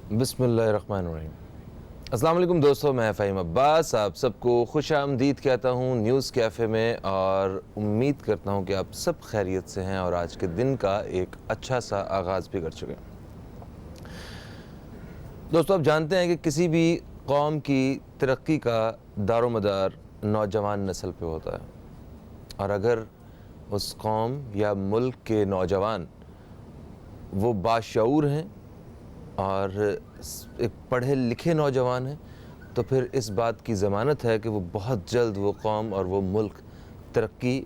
बिस्मिल्लाहिर्रहमानिर्रहीम। अस्सलाम वालेकुम दोस्तों, मैं फ़हीम अब्बास आप सबको खुश आमदीद कहता हूँ न्यूज़ कैफ़े में, और उम्मीद करता हूँ कि आप सब खैरियत से हैं और आज के दिन का एक अच्छा सा आगाज़ भी कर चुके हैं। दोस्तों, आप जानते हैं कि किसी भी कौम की तरक्की का दारोमदार नौजवान नस्ल पे होता है, और अगर उस कौम या मुल्क के नौजवान वो बाशऊर हैं और एक पढ़े लिखे नौजवान हैं, तो फिर इस बात की ज़मानत है कि वो बहुत जल्द वो कौम और वो मुल्क तरक्की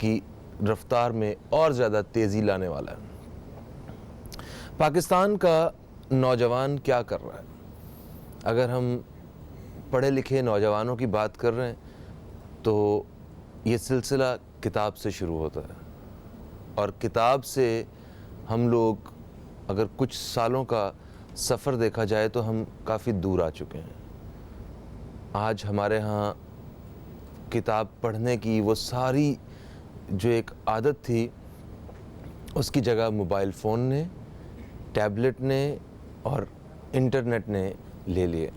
की रफ्तार में और ज़्यादा तेज़ी लाने वाला है। पाकिस्तान का नौजवान क्या कर रहा है? अगर हम पढ़े लिखे नौजवानों की बात कर रहे हैं तो ये सिलसिला किताब से शुरू होता है, और किताब से हम लोग अगर कुछ सालों का सफ़र देखा जाए तो हम काफ़ी दूर आ चुके हैं। आज हमारे यहाँ किताब पढ़ने की वो सारी जो एक आदत थी, उसकी जगह मोबाइल फ़ोन ने, टैबलेट ने और इंटरनेट ने ले लिए।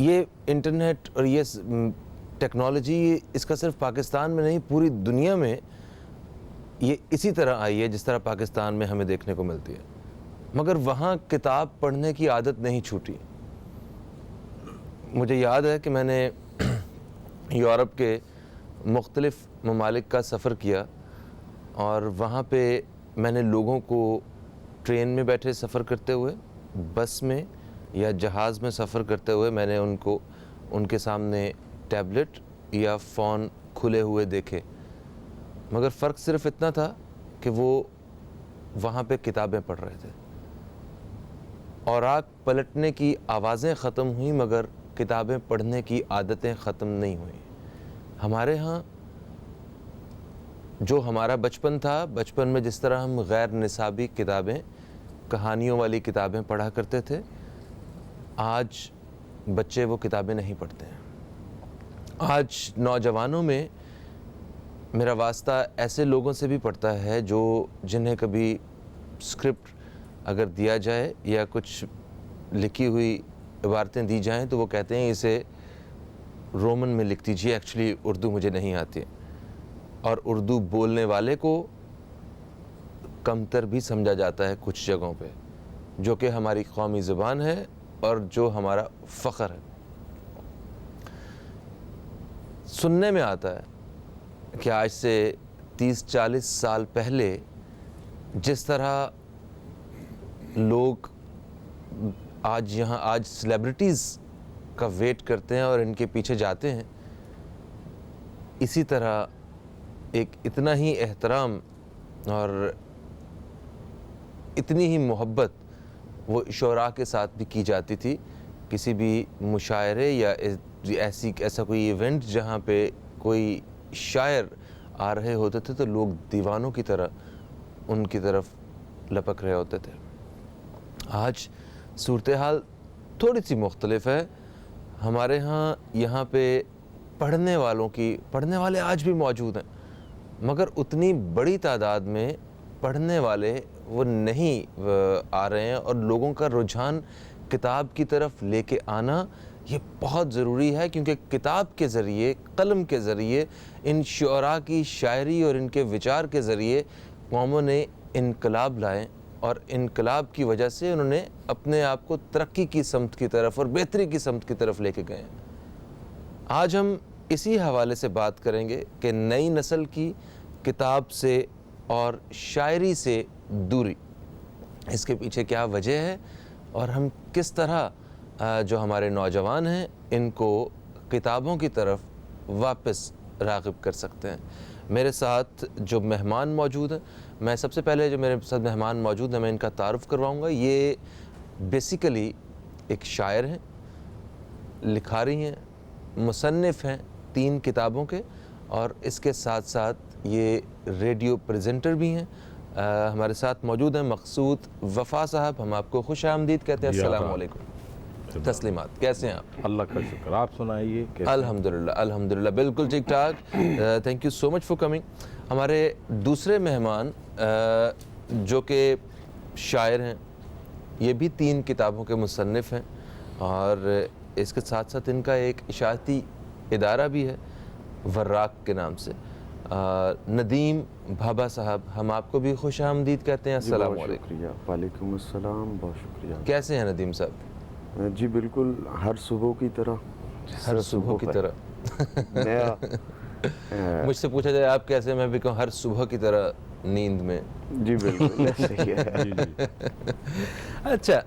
ये इंटरनेट और ये टेक्नोलॉजी, इसका सिर्फ पाकिस्तान में नहीं, पूरी दुनिया में ये इसी तरह आई है जिस तरह पाकिस्तान में हमें देखने को मिलती है। मगर वहाँ किताब पढ़ने की आदत नहीं छूटी। मुझे याद है कि मैंने यूरोप के मुख्तलिफ़ ममालिक का सफ़र किया, और वहाँ पे मैंने लोगों को ट्रेन में बैठे सफ़र करते हुए, बस में या जहाज़ में सफ़र करते हुए मैंने उनको उनके सामने टैबलेट या फ़ोन खुले हुए देखे। मगर फ़र्क सिर्फ़ इतना था कि वो वहाँ पे किताबें पढ़ रहे थे। और आग पलटने की आवाज़ें ख़त्म हुई, मगर किताबें पढ़ने की आदतें ख़त्म नहीं हुई। हमारे यहाँ जो हमारा बचपन था, बचपन में जिस तरह हम गैर निसाबी किताबें, कहानियों वाली किताबें पढ़ा करते थे, आज बच्चे वो किताबें नहीं पढ़ते हैं। आज नौजवानों में मेरा वास्ता ऐसे लोगों से भी पड़ता है जो जिन्हें कभी स्क्रिप्ट अगर दिया जाए या कुछ लिखी हुई इबारतें दी जाएं तो वो कहते हैं इसे रोमन में लिख दीजिए, एक्चुअली उर्दू मुझे नहीं आती। और उर्दू बोलने वाले को कमतर भी समझा जाता है कुछ जगहों पे, जो कि हमारी कौमी ज़ुबान है और जो हमारा फ़ख्र है। सुनने में आता है कि आज से 30-40 साल पहले जिस तरह लोग आज सेलिब्रिटीज़ का वेट करते हैं और इनके पीछे जाते हैं, इसी तरह एक इतना ही एहतराम और इतनी ही मोहब्बत वो शुरा के साथ भी की जाती थी। किसी भी मुशायरे या ऐसा कोई इवेंट जहाँ पे कोई शायर आ रहे होते थे तो लोग दीवानों की तरह उनकी तरफ लपक रहे होते थे। आज सूरत हाल थोड़ी सी मुख्तलिफ है। हमारे यहाँ पे पढ़ने वाले आज भी मौजूद हैं, मगर उतनी बड़ी तादाद में पढ़ने वाले वो नहीं आ रहे हैं, और लोगों का रुझान किताब की तरफ लेके आना ये बहुत ज़रूरी है, क्योंकि किताब के ज़रिए, कलम के ज़रिए, इन शुअरा की शायरी और इनके विचार के ज़रिए कौमों ने इनकलाब लाए, और इनकलाब की वजह से उन्होंने अपने आप को तरक्की की समत की तरफ और बेहतरी की समत की तरफ लेके गए। आज हम इसी हवाले से बात करेंगे कि नई नस्ल की किताब से और शायरी से दूरी, इसके पीछे क्या वजह है, और हम किस तरह जो हमारे नौजवान हैं इनको किताबों की तरफ वापस राग़िब कर सकते हैं। मेरे साथ जो मेहमान मौजूद हैं, मैं सबसे पहले जो मेरे साथ मेहमान मौजूद हैं मैं इनका तारुफ़ करवाऊँगा। ये बेसिकली एक शायर हैं, लिखारी हैं, मुसन्निफ़ हैं 3 किताबों के, और इसके साथ साथ ये रेडियो प्रेजेंटर भी हैं। हमारे साथ मौजूद हैं मकसूद वफ़ा साहब। हम आपको खुश आमदीद कहते हैं। अस्सलाम वालेकुम। तस्लीमात, कैसे हैं आप? अल्लाह का शुक्र, आप सुनाइए। अल्हम्दुलिल्लाह बिल्कुल ठीक ठाक। Thank you so much for coming. हमारे दूसरे मेहमान जो कि शायर हैं, ये भी 3 किताबों के मुसन्निफ़ हैं और इसके साथ साथ इनका एक इशाअती इदारा भी है वर्राक के नाम से। नदीम भाभा साहब, हम आपको भी खुश आमदीद कहते हैं। अस्सलाम वालेकुम। शुक्रिया। वालेकुम अस्सलाम, बहुत शुक्रिया। कैसे हैं नदीम साहब? जी बिल्कुल, हर सुबह की तरह। हर सुबह की तरह। नया मुझसे पूछा जाए आप कैसे, मैं भी कहूँ हर सुबह की तरह नींद में। जी बिल्कुल ऐसे ही है। जी जी अच्छा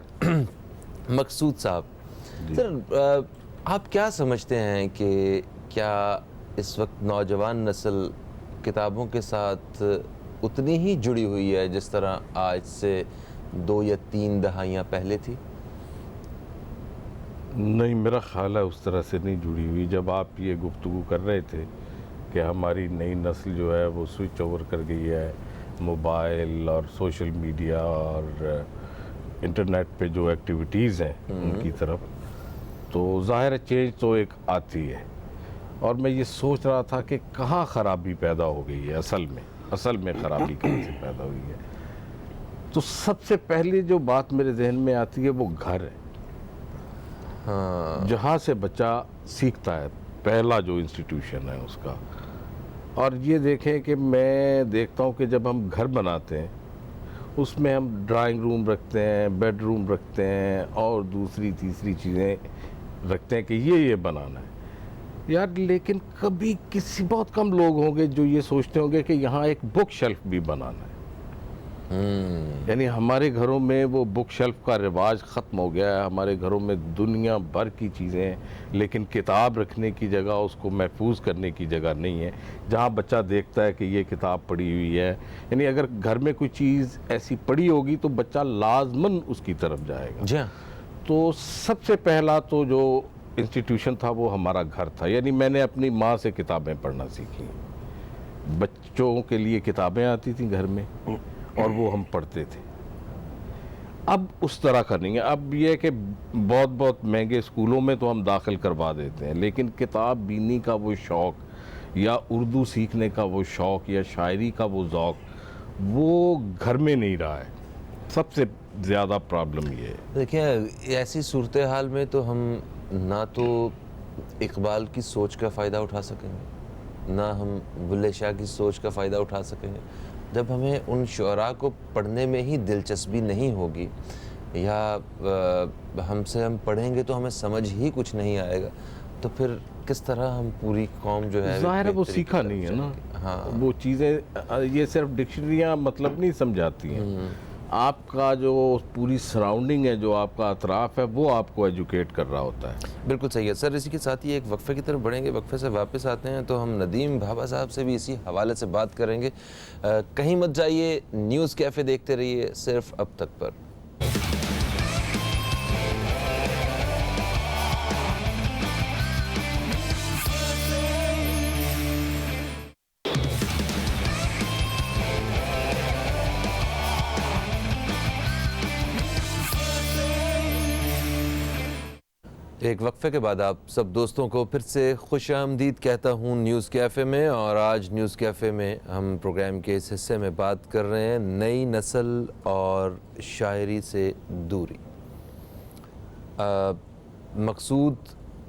मकसूद साहब, सर आप क्या समझते हैं कि क्या इस वक्त नौजवान नस्ल किताबों के साथ उतनी ही जुड़ी हुई है जिस तरह आज से 2 या 3 दहाइयाँ पहले थी? नहीं, मेरा ख्याल है उस तरह से नहीं जुड़ी हुई। जब आप ये गुफ्तगू कर रहे थे कि हमारी नई नस्ल जो है वो स्विच ओवर कर गई है मोबाइल और सोशल मीडिया और इंटरनेट पे जो एक्टिविटीज़ हैं उनकी तरफ, तो ज़ाहिर है चेंज तो एक आती है। और मैं ये सोच रहा था कि कहाँ ख़राबी पैदा हो गई है असल में ख़राबी कहाँ से पैदा हुई है। तो सबसे पहले जो बात मेरे जहन में आती है वो घर है। हाँ, जहाँ से बच्चा सीखता है, पहला जो इंस्टीट्यूशन है उसका। और ये देखें कि मैं देखता हूँ कि जब हम घर बनाते हैं उसमें हम ड्राइंग रूम रखते हैं, बेडरूम रखते हैं और दूसरी तीसरी चीज़ें रखते हैं कि ये बनाना है यार। लेकिन कभी किसी बहुत कम लोग होंगे जो ये सोचते होंगे कि यहाँ एक बुक शेल्फ भी बनाना है। यानी हमारे घरों में वो बुक शेल्फ का रिवाज ख़त्म हो गया है। हमारे घरों में दुनिया भर की चीज़ें हैं, लेकिन किताब रखने की जगह, उसको महफूज करने की जगह नहीं है जहाँ बच्चा देखता है कि ये किताब पड़ी हुई है। यानी अगर घर में कोई चीज़ ऐसी पड़ी होगी तो बच्चा लाजमन उसकी तरफ जाएगा। जी हाँ। तो सबसे पहला तो जो इंस्टीट्यूशन था वो हमारा घर था। यानी मैंने अपनी माँ से किताबें पढ़ना सीखी। बच्चों के लिए किताबें आती थी घर में और वो हम पढ़ते थे। अब उस तरह का नहीं है। अब ये है कि बहुत बहुत महंगे स्कूलों में तो हम दाखिल करवा देते हैं, लेकिन किताब बीनी का वो शौक़ या उर्दू सीखने का वो शौक़ या शायरी का वो ज़ौक़ वो घर में नहीं रहा है। सबसे ज़्यादा प्रॉब्लम ये है। देखिए, ऐसी सूरत हाल में तो हम ना तो इकबाल की सोच का फ़ायदा उठा सकेंगे, ना हम बुल्ले शाह की सोच का फ़ायदा उठा सकेंगे। जब हमें उन शुअरा को पढ़ने में ही दिलचस्पी नहीं होगी या हमसे हम पढ़ेंगे तो हमें समझ ही कुछ नहीं आएगा, तो फिर किस तरह हम पूरी कौम जो है ज़ाहिर है वो बेहतरी की सीखा तरफ नहीं है ना। जाएगी। हाँ, वो चीज़ें ये सिर्फ डिक्शनरियाँ मतलब नहीं समझाती हैं। आपका जो पूरी सराउंडिंग है, जो आपका अतराफ़ है, वो आपको एजुकेट कर रहा होता है। बिल्कुल सही है सर। इसी के साथ ही एक वक्फे की तरफ बढ़ेंगे। वक्फे से वापस आते हैं तो हम नदीम भाभा साहब से भी इसी हवाले से बात करेंगे। कहीं मत जाइए, न्यूज़ कैफ़े देखते रहिए सिर्फ अब तक पर। एक वक्फे के बाद आप सब दोस्तों को फिर से खुश आमदीद कहता हूँ न्यूज़ कैफ़े में। और आज न्यूज़ कैफ़े में हम प्रोग्राम के इस हिस्से में बात कर रहे हैं नई नस्ल और शायरी से दूरी। मकसूद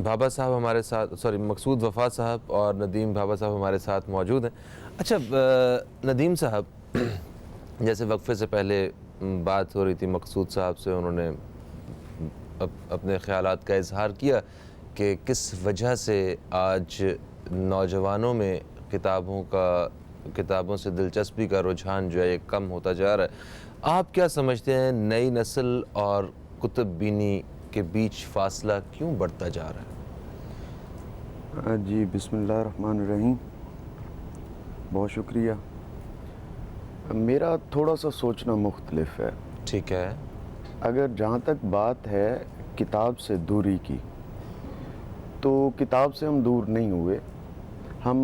भाभा साहब हमारे साथ, मकसूद वफ़ा साहब और नदीम भाभा साहब हमारे साथ मौजूद हैं। अच्छा नदीम साहब, जैसे वक्फे से पहले बात हो रही थी मकसूद साहब से, उन्होंने अपने ख़यालात का इजहार किया कि किस वजह से आज नौजवानों में किताबों से दिलचस्पी का रुझान जो है ये कम होता जा रहा है। आप क्या समझते हैं, नई नस्ल और कुतुब बीनी के बीच फासला क्यों बढ़ता जा रहा है? जी बिस्मिल्लाहिर्रहमानिर्रहीम, बहुत शुक्रिया। मेरा थोड़ा सा सोचना मुख्तलिफ है। ठीक है। अगर जहाँ तक बात है किताब से दूरी की, तो किताब से हम दूर नहीं हुए। हम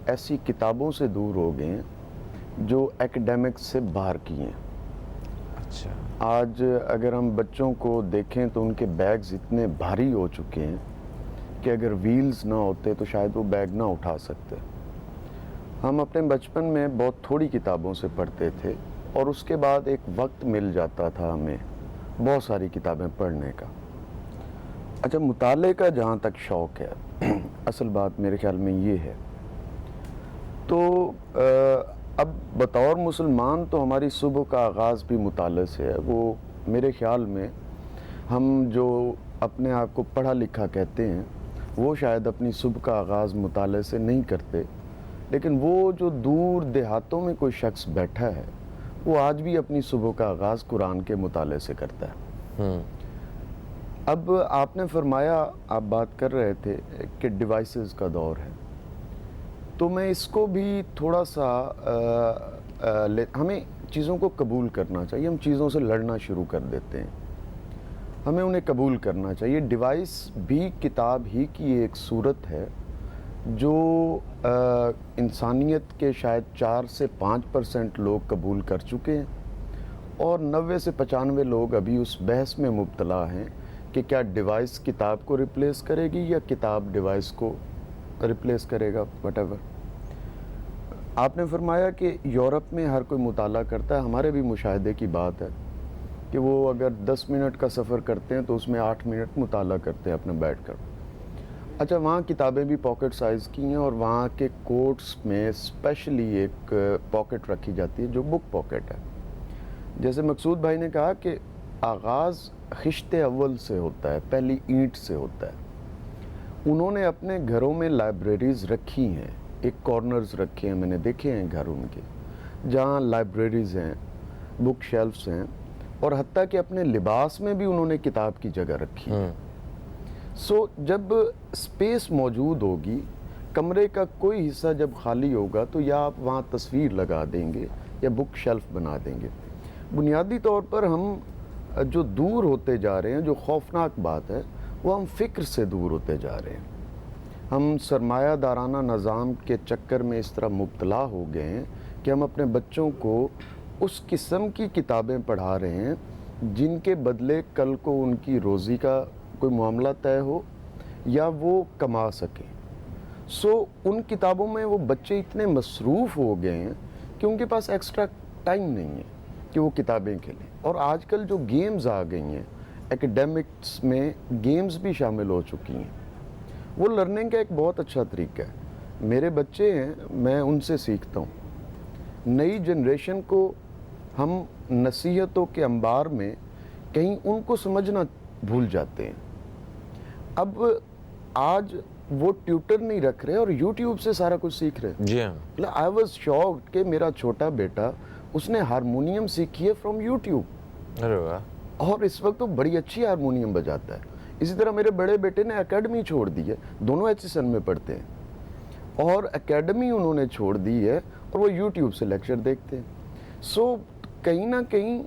ऐसी किताबों से दूर हो गए हैं जो एकेडमिक्स से बाहर की हैं। अच्छा। आज अगर हम बच्चों को देखें तो उनके बैग्स इतने भारी हो चुके हैं कि अगर व्हील्स ना होते तो शायद वो बैग ना उठा सकते। हम अपने बचपन में बहुत थोड़ी किताबों से पढ़ते थे और उसके बाद एक वक्त मिल जाता था हमें बहुत सारी किताबें पढ़ने का। अच्छा, मुताले का जहाँ तक शौक़ है, असल बात मेरे ख्याल में ये है, तो अब बतौर मुसलमान तो हमारी सुबह का आगाज़ भी मुताले से है। वो मेरे ख्याल में हम जो अपने आप को पढ़ा लिखा कहते हैं वो शायद अपनी सुबह का आगाज़ मुताले से नहीं करते, लेकिन वो जो दूर देहातों में कोई शख्स बैठा है वो आज भी अपनी सुबह का आगाज़ कुरान के मुताले से करता है। अब आपने फरमाया, आप बात कर रहे थे कि डिवाइसेस का दौर है, तो मैं इसको भी थोड़ा सा हमें चीज़ों को कबूल करना चाहिए। हम चीज़ों से लड़ना शुरू कर देते हैं, हमें उन्हें कबूल करना चाहिए। डिवाइस भी किताब ही की एक सूरत है जो इंसानियत के शायद 4 से 5% लोग कबूल कर चुके हैं और 90 से 95 लोग अभी उस बहस में मुब्तला हैं कि क्या डिवाइस किताब को रिप्लेस करेगी या किताब डिवाइस को रिप्लेस करेगा, व्हाटएवर। आपने फरमाया कि यूरोप में हर कोई मुताला करता है, हमारे भी मुशाहिदे की बात है कि वो अगर 10 मिनट का सफ़र करते हैं तो उसमें 8 मिनट मुताला करते हैं अपने बैठ कर। अच्छा, वहाँ किताबें भी पॉकेट साइज़ की हैं और वहाँ के कोट्स में स्पेशली एक पॉकेट रखी जाती है जो बुक पॉकेट है। जैसे मकसूद भाई ने कहा कि आगाज़ खिश्ते अव्वल से होता है, पहली ईंट से होता है। उन्होंने अपने घरों में लाइब्रेरीज़ रखी हैं, एक कॉर्नर्स रखे हैं, मैंने देखे हैं घर उनके, जहाँ लाइब्रेरीज़ हैं, बुक शेल्फ्स हैं, और हत्ता कि अपने लिबास में भी उन्होंने किताब की जगह रखी है। सो जब स्पेस मौजूद होगी, कमरे का कोई हिस्सा जब खाली होगा तो या आप वहाँ तस्वीर लगा देंगे या बुक शेल्फ बना देंगे। बुनियादी तौर पर हम जो दूर होते जा रहे हैं, जो खौफनाक बात है, वो हम फ़िक्र से दूर होते जा रहे हैं। हम सरमायादाराना निज़ाम के चक्कर में इस तरह मुब्तला हो गए हैं कि हम अपने बच्चों को उस किस्म की किताबें पढ़ा रहे हैं जिनके बदले कल को उनकी रोज़ी का कोई मामला तय हो या वो कमा सकें। सो उन किताबों में वो बच्चे इतने मसरूफ़ हो गए हैं कि उनके पास एक्स्ट्रा टाइम नहीं है कि वो किताबें खेलें। और आजकल जो गेम्स आ गई हैं, एकेडमिक्स में गेम्स भी शामिल हो चुकी हैं, वो लर्निंग का एक बहुत अच्छा तरीका है। मेरे बच्चे हैं, मैं उनसे सीखता हूँ। नई जनरेशन को हम नसीहतों के अंबार में कहीं उनको समझना भूल जाते हैं। अब आज वो ट्यूटर नहीं रख रहे और यूट्यूब से सारा कुछ सीख रहे। जी हाँ। आई वॉज शॉक्ड कि मेरा छोटा बेटा, उसने हारमोनियम सीखी है फ्रॉम यूट्यूब। अरे वाह। और इस वक्त तो बड़ी अच्छी हारमोनियम बजाता है। इसी तरह मेरे बड़े बेटे ने एकेडमी छोड़ दी है, दोनों HSN में पढ़ते हैं, और एकेडमी उन्होंने छोड़ दी है और वो यूट्यूब से लेक्चर देखते हैं। सो कहीं ना कहीं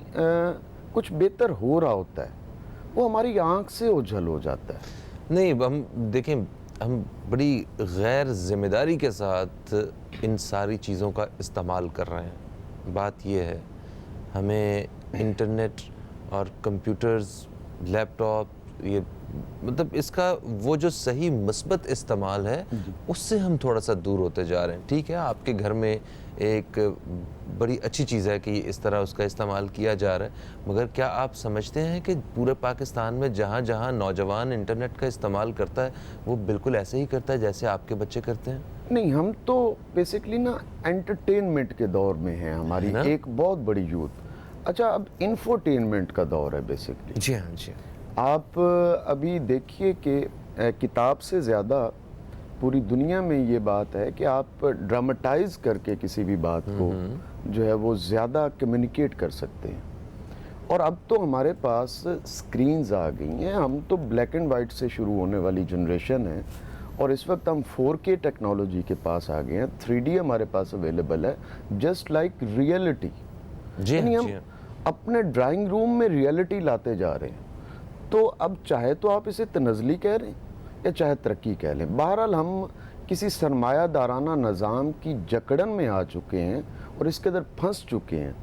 कुछ बेहतर हो रहा होता है, वो हमारी आंख से ओझल हो जाता है। नहीं, हम देखें, हम बड़ी गैर ज़िम्मेदारी के साथ इन सारी चीज़ों का इस्तेमाल कर रहे हैं। बात यह है, हमें इंटरनेट और कंप्यूटर्स, लैपटॉप, ये मतलब इसका वो जो सही मुस्बत इस्तेमाल है उससे हम थोड़ा सा दूर होते जा रहे हैं। ठीक है, आपके घर में एक बड़ी अच्छी चीज़ है कि इस तरह उसका इस्तेमाल किया जा रहा है, मगर क्या आप समझते हैं कि पूरे पाकिस्तान में जहाँ जहाँ नौजवान इंटरनेट का इस्तेमाल करता है वो बिल्कुल ऐसे ही करता है जैसे आपके बच्चे करते हैं? नहीं, हम तो बेसिकली ना एंटरटेनमेंट के दौर में हैं, हमारी एक बहुत बड़ी यूथ। अच्छा, अब इंफोटेनमेंट का दौर है बेसिकली। जी हाँ, जी। आप अभी देखिए कि किताब से ज़्यादा पूरी दुनिया में ये बात है कि आप ड्रामेटाइज करके किसी भी बात को जो है वो ज़्यादा कम्युनिकेट कर सकते हैं। और अब तो हमारे पास स्क्रीन्स आ गई हैं, हम तो ब्लैक एंड वाइट से शुरू होने वाली जनरेशन है और इस वक्त हम 4K टेक्नोलॉजी के पास आ गए हैं, 3D हमारे पास अवेलेबल है, जस्ट लाइक रियलिटी। यानी हम अपने ड्राइंग रूम में रियलिटी लाते जा रहे हैं। तो अब चाहे तो आप इसे तनज़ली कह रहे हैं या चाहे तरक्की कह लें, बहरहाल हम किसी सरमायादाराना निज़ाम की जकड़न में आ चुके हैं और इसके अंदर फंस चुके हैं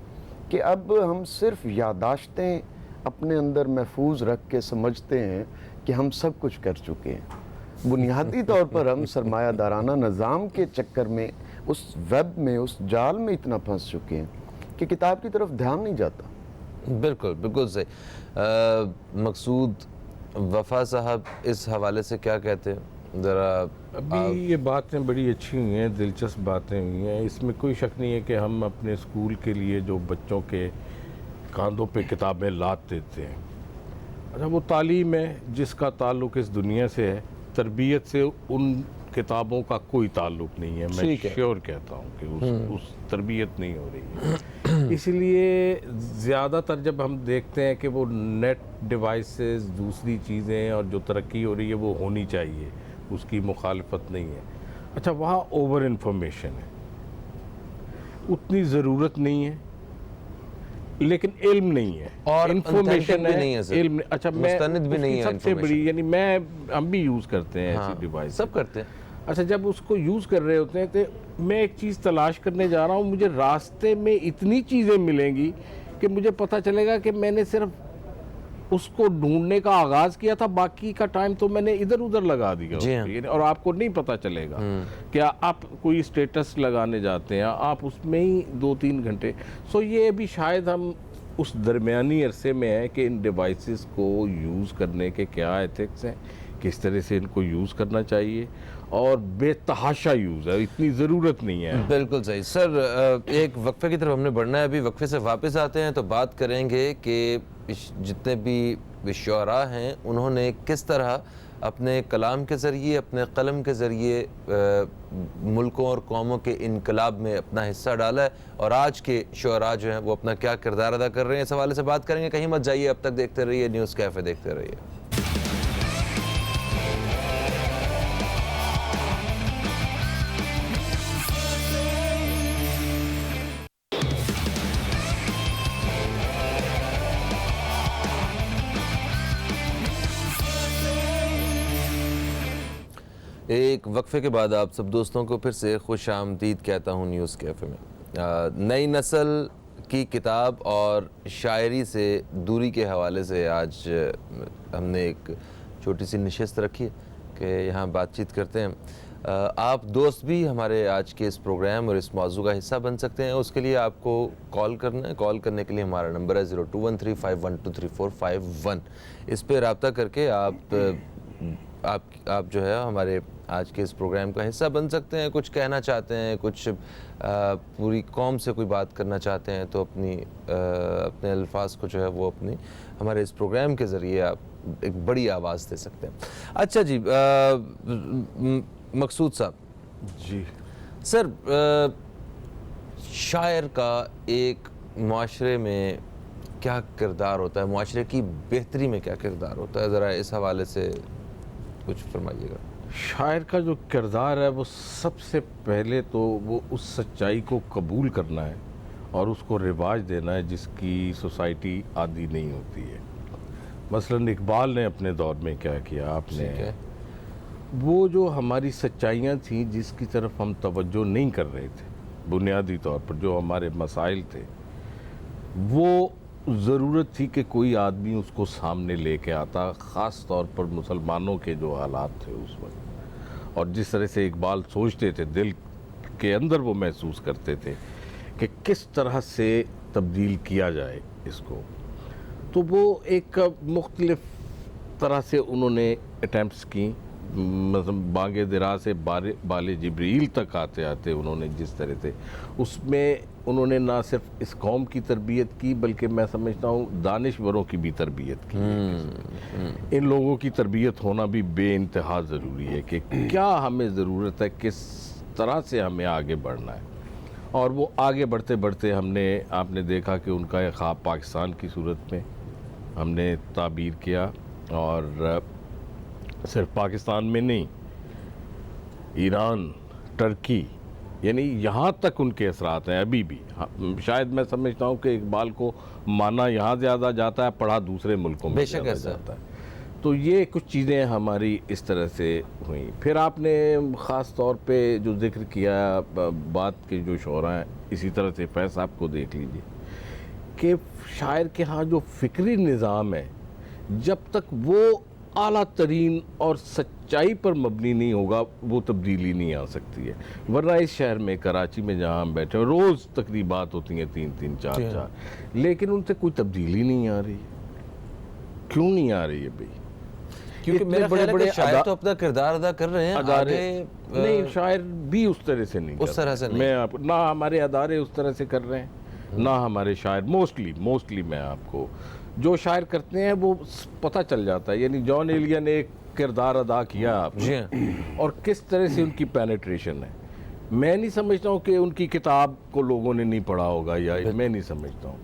कि अब हम सिर्फ यादाश्तें अपने अंदर महफूज रख के समझते हैं कि हम सब कुछ कर चुके हैं। बुनियादी तौर पर हम सरमायादाराना निज़ाम के चक्कर में, उस वेब में, उस जाल में इतना फंस चुके हैं कि किताब की तरफ ध्यान नहीं जाता। बिल्कुल बिल्कुल सही। मकसूद वफ़ा साहब इस हवाले से क्या कहते हैं ज़रा? अभी ये बातें बड़ी अच्छी हुई हैं, दिलचस्प बातें हुई हैं। इसमें कोई शक नहीं है कि हम अपने स्कूल के लिए जो बच्चों के कांधों पे किताबें लाद देते हैं, अच्छा वो तालीम है जिसका ताल्लुक़ इस दुनिया से है, तरबियत से उन किताबों का कोई ताल्लुक़ नहीं है। मैं ठीक है। श्योर कहता हूँ कि उस तरबियत नहीं हो रही है। इसलिए ज़्यादातर जब हम देखते हैं कि वो नेट डिवाइसेस, दूसरी चीज़ें और जो तरक्की हो रही है वो होनी चाहिए, उसकी मुखालफत नहीं है। अच्छा वहाँ ओवर इन्फॉर्मेशन है, उतनी ज़रूरत नहीं है, लेकिन इल्म नहीं है और इन्फॉर्मेशन authentic भी नहीं है सर। इल्म। अच्छा मैं मुस्तनिद भी नहीं उसकी है सबसे information। बड़ी, यानी हम भी यूज़ करते हैं ऐसी डिवाइस। सब करते हैं। अच्छा जब उसको यूज़ कर रहे होते हैं तो मैं एक चीज़ तलाश करने जा रहा हूँ, मुझे रास्ते में इतनी चीज़ें मिलेंगी कि मुझे पता चलेगा कि मैंने सिर्फ उसको ढूंढने का आगाज़ किया था, बाकी का टाइम तो मैंने इधर उधर लगा दिया जी उस हाँ। पे। और आपको नहीं पता चलेगा कि आप कोई स्टेटस लगाने जाते हैं, आप उसमें ही 2-3 घंटे। सो ये भी शायद हम उस दरमियानी अरसे में है कि इन डिवाइसेस को यूज़ करने के क्या एथिक्स हैं, किस तरह से इनको यूज़ करना चाहिए, और बेतहाशा यूज़ है, इतनी ज़रूरत नहीं है। बिल्कुल सही सर। एक वक्फे की तरफ हमने बढ़ना है, अभी वक्फे से वापस आते हैं तो बात करेंगे कि जितने भी शुअरा हैं उन्होंने किस तरह अपने कलाम के ज़रिए, अपने कलम के ज़रिए मुल्कों और कौमों के इनकलाब में अपना हिस्सा डाला है, और आज के शुअरा जो हैं वो अपना क्या किरदार अदा कर रहे हैं, इस हवाले से बात करेंगे। कहीं मत जाइए, अब तक देखते रहिए न्यूज़ कैफ़े, देखते रहिए। एक वक्फे के बाद आप सब दोस्तों को फिर से खुश आमदीद कहता हूँ न्यूज़ कैफ़े में। नई नस्ल की किताब और शायरी से दूरी के हवाले से आज हमने एक छोटी सी नशिस्त रखी है कि यहाँ बातचीत करते हैं। आप दोस्त भी हमारे आज के इस प्रोग्राम और इस मौजू का हिस्सा बन सकते हैं। उसके लिए आपको कॉल करना है। कॉल करने के लिए हमारा नंबर है 0213512345 इस पर रब्ता करके आप जो है हमारे आज के इस प्रोग्राम का हिस्सा बन सकते हैं। कुछ कहना चाहते हैं, कुछ पूरी कौम से कोई बात करना चाहते हैं तो अपने अल्फाज को जो है वो अपनी हमारे इस प्रोग्राम के ज़रिए आप एक बड़ी आवाज़ दे सकते हैं। अच्छा जी, मकसूद साहब जी सर, शायर का एक माशरे में क्या किरदार होता है, माशरे की बेहतरी में क्या किरदार होता है, ज़रा इस हवाले से कुछ फरमाइएगा। शायर का जो किरदार है वो सबसे पहले तो वो उस सच्चाई को कबूल करना है और उसको रिवाज देना है जिसकी सोसाइटी आदी नहीं होती है। मसलन इकबाल ने अपने दौर में क्या किया, आपने वो जो हमारी सच्चाइयाँ थी जिसकी तरफ हम तवज्जो नहीं कर रहे थे, बुनियादी तौर पर जो हमारे मसाइल थे, वो ज़रूरत थी कि कोई आदमी उसको सामने लेके आता, ख़ास तौर पर मुसलमानों के जो हालात थे उस वक्त, और जिस तरह से इकबाल सोचते थे, दिल के अंदर वो महसूस करते थे कि किस तरह से तब्दील किया जाए इसको। तो वो एक मुख्तलिफ तरह से उन्होंने अटैम्प्ट्स की, मतलब बांगे दिरा से बाले जिब्रील तक आते आते उन्होंने जिस तरह से उसमें उन्होंने ना सिर्फ इस कौम की तरबियत की बल्कि मैं समझता हूँ दानिश्वरों की भी तरबियत की। इन लोगों की तरबियत होना भी बेइंतहा ज़रूरी है कि क्या हमें ज़रूरत है, किस तरह से हमें आगे बढ़ना है। और वो आगे बढ़ते बढ़ते आपने देखा कि उनका एक ख्वाब पाकिस्तान की सूरत में हमने ताबीर किया, और सिर्फ पाकिस्तान में नहीं, ईरान, टर्की, यानी यहाँ तक उनके असरात हैं अभी भी। शायद मैं समझता हूँ कि इकबाल को माना यहाँ ज़्यादा जाता है, पढ़ा दूसरे मुल्कों में ज़्यादा जाता है। तो ये कुछ चीज़ें हमारी इस तरह से हुई। फिर आपने ख़ास तौर पे जो जिक्र किया बात के जो शोरा हैं, इसी तरह से फैज़ साहब को देख लीजिए कि शायर के यहाँ जो फ़िक्री निज़ाम है, जब तक वो आला तरीन और सच्चाई पर मबनी नहीं होगा, वो तब्दीली नहीं आ सकती है। वरना इस शहर में, कराची में जहाँ हम बैठे हैं, रोज़ तकरीबात होती हैं 3-3, 4-4, लेकिन उनसे कोई तब्दीली नहीं आ रही है। क्यों नहीं आ रही है भाई? क्योंकि इतने मेरा ख्याल है कि शायर अदा- तो अपना किरदार अदा कर रहे हैं, अदारे आगे नहीं, शायर भी उस तरह से नहीं उस कर तरह रहे। से नहीं। मैं आप ना हमारे अदारे उस तरह से कर रहे हैं, ना हमारे शायर मोस्टली मैं आपको जो शायर करते हैं वो पता चल जाता है। यानी जॉन एलिया ने एक किरदार अदा किया जी आपने, हाँ। और किस तरह से उनकी पेनिट्रेशन है। मैं नहीं समझता हूँ कि उनकी किताब को लोगों ने नहीं पढ़ा होगा, या मैं नहीं समझता हूँ।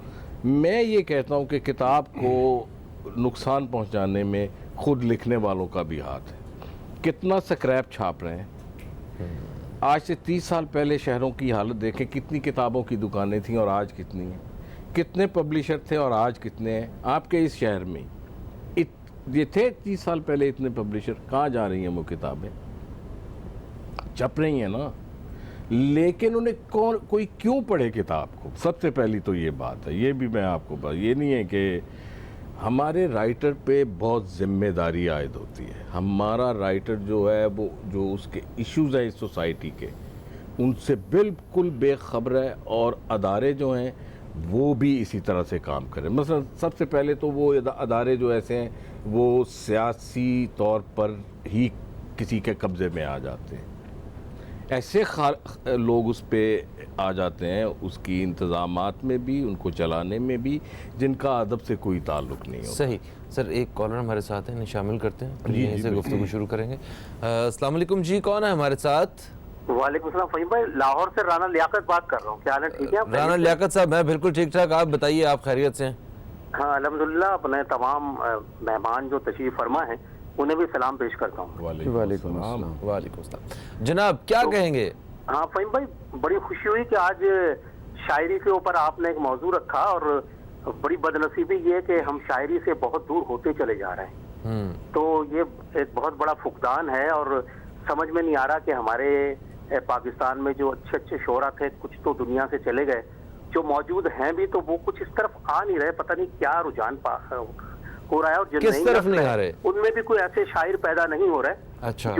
मैं ये कहता हूँ कि किताब को नुकसान पहुँचाने में खुद लिखने वालों का भी हाथ है। कितना स्क्रैप छाप रहे हैं। आज से 30 साल पहले शहरों की हालत देखें, कितनी किताबों की दुकानें थीं और आज कितनी हैं, कितने पब्लिशर थे और आज कितने हैं। आपके इस शहर में ये थे 30 साल पहले इतने पब्लिशर, कहाँ जा रही हैं वो किताबें? छप रही हैं ना, लेकिन उन्हें कोई क्यों पढ़े किताब को? सबसे पहली तो ये बात है। ये भी मैं आपको ये नहीं है कि हमारे राइटर पे बहुत जिम्मेदारी आयद होती है। हमारा राइटर जो है वो जो उसके इश्यूज़ हैं इस सोसाइटी के, उनसे बिल्कुल बेखबर है, और अदारे जो हैं वो भी इसी तरह से काम करें। मसलन सबसे पहले तो वो अदारे जो ऐसे हैं वो सियासी तौर पर ही किसी के कब्ज़े में आ जाते हैं। ऐसे लोग उस पे आ जाते हैं, उसकी इंतज़ामात में भी, उनको चलाने में भी, जिनका अदब से कोई ताल्लुक़ नहीं होता। सही। सर एक कॉलर हमारे साथ है, इन्हें शामिल करते हैं, जी, यहीं से बिल्कुल। गुफ्तगू शुरू करेंगे। अस्सलाम वालेकुम जी, कौन है हमारे साथ? वालेकुम सलाम फ़हीम भाई, लाहौर से राना लियाकत बात कर रहा हूँ। क्या हाल है? ठीक है आप? राना लियाकत साहब, मैं बिल्कुल ठीक ठाक, आप बताइए, आप खैरियत से हैं? हाँ अल्हम्दुलिल्लाह। अपने तमाम मेहमान जो तशरीफ़ फरमा हैं उन्हें भी सलाम पेश करता हूँ। वालेकुम अस्सलाम। वालेकुम सलाम। जनाब क्या कहेंगे? हाँ फ़हीम भाई, बड़ी खुशी हुई कि आज शायरी के ऊपर आपने एक मौजू रखा, और बड़ी बदनसीबी ये कि हम शायरी से बहुत दूर होते चले जा रहे हैं। तो ये एक बहुत बड़ा फुकदान है, और समझ में नहीं आ रहा कि हमारे पाकिस्तान में जो अच्छे अच्छे शोरा थे, कुछ तो दुनिया से चले गए, जो मौजूद हैं भी तो वो कुछ इस तरफ आ नहीं रहे। पता नहीं क्या रुझान हो रहा है, और जो किस तरफ नहीं आ रहे? उनमें भी कोई ऐसे शायर पैदा नहीं हो रहे अच्छा।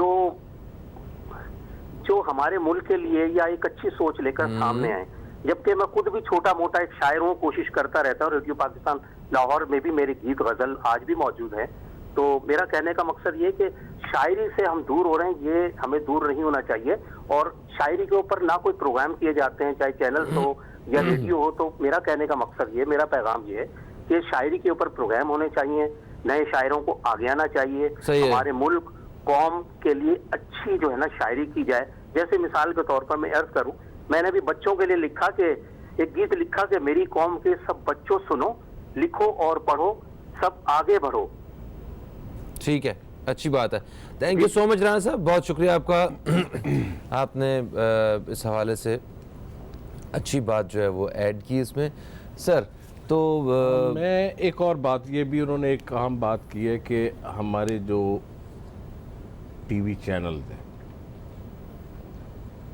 जो हमारे मुल्क के लिए या एक अच्छी सोच लेकर सामने आए। जबकि मैं खुद भी छोटा मोटा एक शायर हूँ, कोशिश करता रहता हूँ। रेडियो पाकिस्तान लाहौर में भी मेरे गीत गजल आज भी मौजूद हैं। तो मेरा कहने का मकसद ये कि शायरी से हम दूर हो रहे हैं, ये हमें दूर नहीं होना चाहिए। और शायरी के ऊपर ना कोई प्रोग्राम किए जाते हैं, चाहे चैनल हो या रेडियो हो। तो मेरा कहने का मकसद ये, मेरा पैगाम ये है कि शायरी के ऊपर प्रोग्राम होने चाहिए, नए शायरों को आगे आना चाहिए, हमारे मुल्क कौम के लिए अच्छी जो है ना शायरी की जाए। जैसे मिसाल के तौर पर मैं अर्ज करूं, मैंने भी बच्चों के लिए लिखा कि एक गीत लिखा कि मेरी कौम के सब बच्चों सुनो, लिखो और पढ़ो, सब आगे बढ़ो। ठीक है, अच्छी बात है। Thank you so much Rana साहब, बहुत शुक्रिया आपका। आपने इस हवाले से अच्छी बात जो है वो ऐड की इसमें। सर तो मैं एक और बात, ये भी उन्होंने एक अहम बात की है कि हमारे जो टीवी चैनल हैं,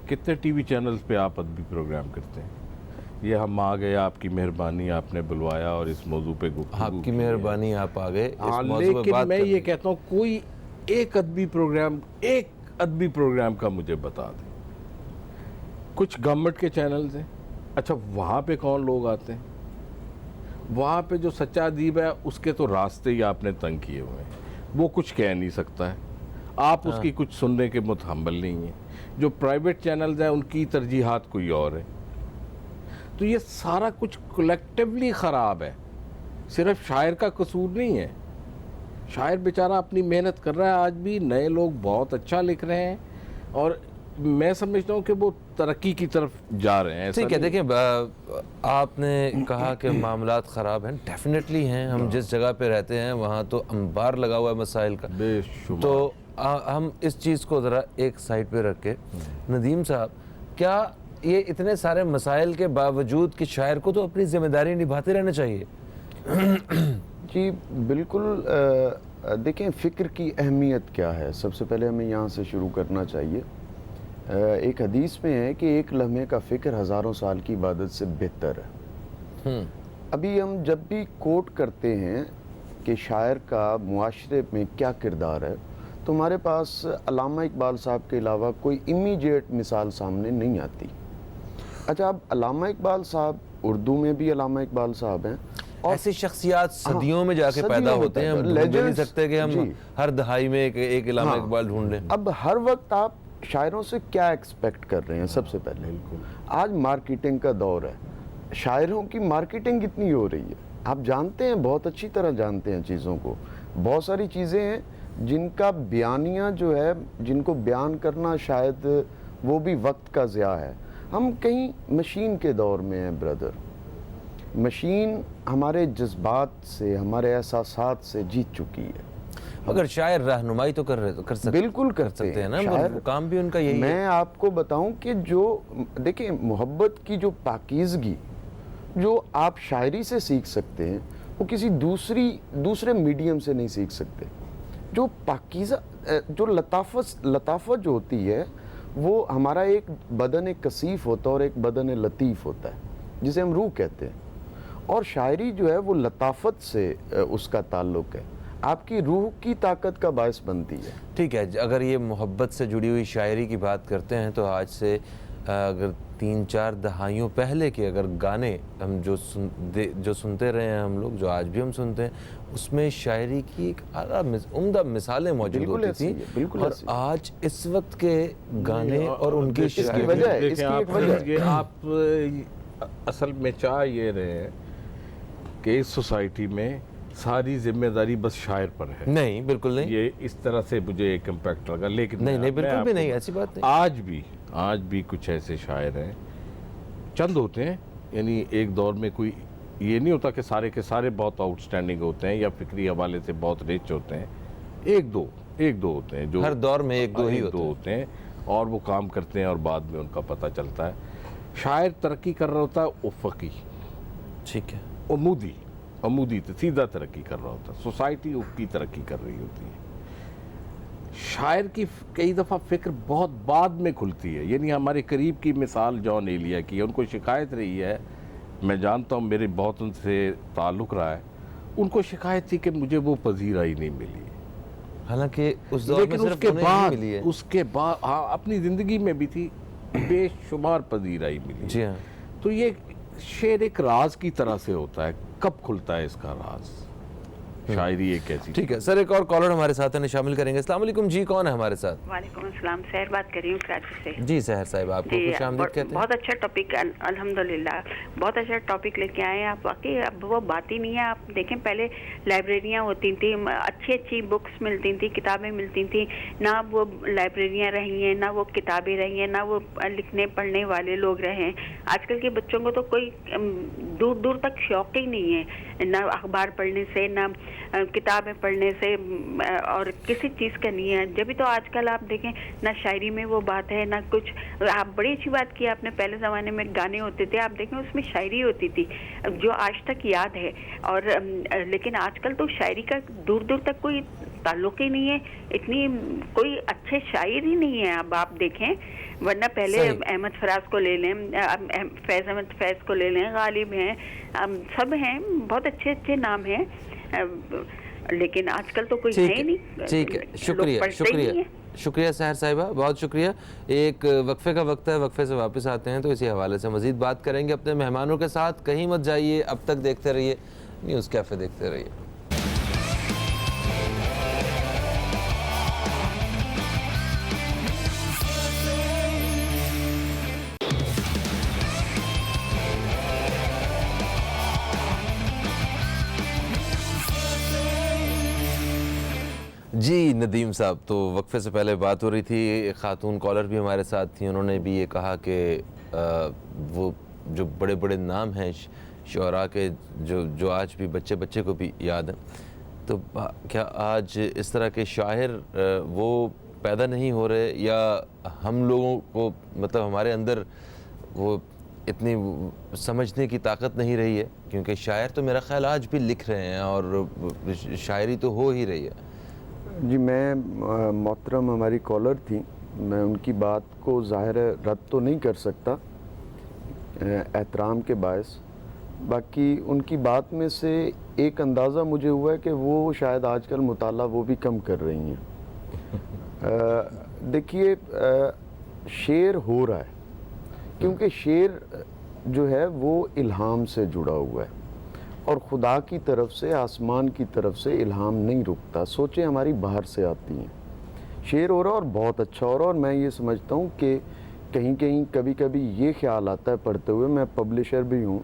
कितने टीवी चैनल्स पे आप अदबी प्रोग्राम करते हैं? ये हम आ गए, आपकी मेहरबानी, आपने बुलवाया और इस मौजू पे गुफ्तगू आपकी की है। मेहरबानी, आप आ गए इस हाँ, मौजू पे लेकिन बात मैं करने। ये कहता हूँ कोई एक अदबी प्रोग्राम का मुझे बता दें। कुछ गवर्नमेंट के चैनल्स हैं, अच्छा वहाँ पे कौन लोग आते हैं? वहाँ पे जो सच्चा अदीब है उसके तो रास्ते ही आपने तंग किए हुए हैं, वो कुछ कह नहीं सकता है, आप उसकी कुछ सुनने के मुतहम्मिल नहीं हैं। जो प्राइवेट चैनल्स हैं उनकी तरजीहात कोई और है। तो ये सारा कुछ कलेक्टिवली ख़राब है, सिर्फ शायर का कसूर नहीं है। शायर बेचारा अपनी मेहनत कर रहा है, आज भी नए लोग बहुत अच्छा लिख रहे हैं, और मैं समझता हूँ कि वो तरक्की की तरफ जा रहे हैं। ठीक है, देखिए आपने कहा कि मामलात ख़राब हैं, डेफिनेटली हैं। हम जिस जगह पे रहते हैं वहाँ तो अंबार लगा हुआ है मसाइल का। बेशुमार। तो हम इस चीज़ को ज़रा एक साइड पे रख के, नदीम साहब, क्या ये इतने सारे मसाइल के बावजूद कि शायर को तो अपनी जिम्मेदारी निभाते रहना चाहिए? जी बिल्कुल। देखें फ़िक्र की अहमियत क्या है, सबसे पहले हमें यहाँ से शुरू करना चाहिए। एक हदीस में है कि एक लम्हे का फ़िक्र हज़ारों साल की इबादत से बेहतर है। अभी हम जब भी कोट करते हैं कि शायर का मुआशरे में क्या किरदार है, तो हमारे पास अल्लामा इकबाल साहब के अलावा कोई इमीडिएट मिसाल सामने नहीं आती। अच्छा, अब अल्लामा इकबाल साहब, उर्दू में भी अल्लामा इकबाल साहब हैं, और ऐसी शख्सियात सदियों में जाके सदियों पैदा में होते हैं, हम पैदा- ढूंढ भी नहीं legends, सकते कि हम जी। हर दहाई में एक इल्लामा हाँ। इकबाल ढूंढ लें। अब हर वक्त आप शायरों से क्या एक्सपेक्ट कर रहे हैं? सबसे पहले बिल्कुल। आज मार्केटिंग का दौर है, शायरों की मार्केटिंग कितनी हो रही है आप जानते हैं, बहुत अच्छी तरह जानते हैं चीज़ों को। बहुत सारी चीज़ें हैं जिनका बयानिया जो है, जिनको बयान करना शायद वो भी वक्त का ज़िया है। हम कहीं मशीन के दौर में हैं ब्रदर। मशीन हमारे जज्बात से, हमारे एहसासात से जीत चुकी है। मगर शायर रहनुमाई तो कर सकते, बिल्कुल करते हैं ना, शायर। वो काम भी उनका यही है। मैं आपको बताऊं कि जो देखिए, मोहब्बत की जो पाकीज़गी जो आप शायरी से सीख सकते हैं, वो किसी दूसरे मीडियम से नहीं सीख सकते। जो पाकीज़ा, जो लताफत जो होती है, वो हमारा एक बदन कसीफ होता है और एक बदन लतीफ़ होता है, जिसे हम रूह कहते हैं। और शायरी जो है वो लताफत से उसका ताल्लुक़ है, आपकी रूह की ताकत का बायस बनती है। ठीक है, अगर ये मोहब्बत से जुड़ी हुई शायरी की बात करते हैं तो आज से अगर 3-4 दहाइयों पहले के अगर गाने हम जो सुनते रहे हैं हम लोग, जो आज भी हम सुनते हैं, उसमें शायरी की एक उम्दा मिसालें मौजूद बिल्कुल होती ऐसी थी। है, बिल्कुल और ऐसी है। आज इस वक्त के गाने और उनकी इसकी शायरी, वजह है, देखें इसकी आप एक वजह है। ये आप असल में चाह ये रहे हैं कि इस सोसाइटी में सारी जिम्मेदारी बस शायर पर है। नहीं, बिल्कुल नहीं, ये इस तरह से मुझे एक इम्पैक्ट लगा, लेकिन नहीं, मैं बिल्कुल भी आपको- नहीं, ऐसी बात नहीं। आज भी कुछ ऐसे शायर हैं, चंद होते हैं, यानी एक दौर में कोई ये नहीं होता कि सारे के सारे बहुत आउटस्टैंडिंग होते हैं या फिक्री हवाले से बहुत रिच होते हैं। एक दो होते हैं जो हर दौर में एक दो ही होते हैं और वो काम करते हैं और बाद में उनका पता चलता है। शायर तरक्की कर रहा होता है उफ़क़ी, ठीक है, अमूदी तो सीधा तरक्की कर रहा होता है, सोसाइटी उसकी तरक्की कर रही होती है। शायर की कई दफ़ा फ़िक्र बहुत बाद में खुलती है। यानी हमारे करीब की मिसाल जॉन एलिया की है, उनको शिकायत रही है, मैं जानता हूँ, मेरे बहुत उनसे ताल्लुक़ रहा है, उनको शिकायत थी कि मुझे वो पजीराई नहीं मिली। हालांकि उस दौर में लेकिन सिर्फ उन्हें ही मिली है। उसके बाद हाँ, अपनी ज़िंदगी में भी थी, बेशुमार पजीराई मिली। जी हाँ, तो ये शेर एक राज की तरह से होता है, कब खुलता है इसका राज? शायरी एक ऐसी। ठीक है सर, एक और कॉलर हमारे साथ है, शामिल करेंगे। अस्सलाम वालेकुम जी, कौन है हमारे साथ? वालेकुम अस्सलाम, सहर बात कर रही हूँ कराची से। जी सहर साहिब, आपको जी, खुशामदीद कहते हैं। बहुत अच्छा टॉपिक, अल्हम्दुलिल्लाह बहुत अच्छा टॉपिक लेके आए हैं आप। वाकई अब वो बात ही नहीं है। आप देखें, पहले लाइब्रेरियाँ होती थी, अच्छी बुक्स मिलती थी, किताबें मिलती थी, ना वो लाइब्रेरियाँ रही हैं, ना वो किताबें रही हैं, ना वो लिखने पढ़ने वाले लोग रहे हैं। आजकल के बच्चों को तो कोई दूर दूर तक शौक ही नहीं है, ना अखबार पढ़ने से, ना किताबें पढ़ने से, और किसी चीज़ का नहीं है। जब भी तो आजकल आप देखें, ना शायरी में वो बात है, ना कुछ। आप बड़ी अच्छी बात की आपने, पहले ज़माने में गाने होते थे, आप देखें उसमें शायरी होती थी जो आज तक याद है। और लेकिन आजकल तो शायरी का दूर दूर तक कोई ताल्लुक ही नहीं है, इतनी कोई अच्छे शायर ही नहीं है। अब आप देखें, वरना पहले अहमद फराज को ले लें, अहमद फैज़ को ले लें, गालिब हैं, सब हैं, बहुत अच्छे अच्छे नाम हैं, लेकिन आजकल तो कोई है ही नहीं। ठीक है, शुक्रिया सहर साहिबा, बहुत शुक्रिया। एक वक्फे का वक्त है, वक्फे से वापस आते हैं तो इसी हवाले से मज़ीद बात करेंगे अपने मेहमानों के साथ। कहीं मत जाइए, अब तक देखते रहिए न्यूज़ कैफ़े, देखते रहिए। जी नदीम साहब, तो वक्फे से पहले बात हो रही थी, एक खातून कॉलर भी हमारे साथ थी, उन्होंने भी ये कहा कि वो जो बड़े बड़े नाम हैं शुअरा के, जो आज भी बच्चे बच्चे को भी याद हैं, तो क्या आज इस तरह के शायर वो पैदा नहीं हो रहे, या हम लोगों को मतलब हमारे अंदर वो इतनी समझने की ताकत नहीं रही है? क्योंकि शायर तो मेरा ख्याल आज भी लिख रहे हैं और शायरी तो हो ही रही है। जी, मैं मोहतरम हमारी कॉलर थी, मैं उनकी बात को ज़ाहिर रद्द तो नहीं कर सकता एहतराम के बायस, बाकी उनकी बात में से एक अंदाज़ा मुझे हुआ है कि वो शायद आजकल मुताला वो भी कम कर रही हैं। देखिए, शेर हो रहा है क्योंकि शेर जो है वो इल्हाम से जुड़ा हुआ है और खुदा की तरफ से, आसमान की तरफ से इल्हाम नहीं रुकता। सोचें हमारी बाहर से आती हैं। शेर हो रहा और बहुत अच्छा हो रहा, और मैं ये समझता हूँ कि कहीं कहीं कभी कभी ये ख्याल आता है पढ़ते हुए, मैं पब्लिशर भी हूँ,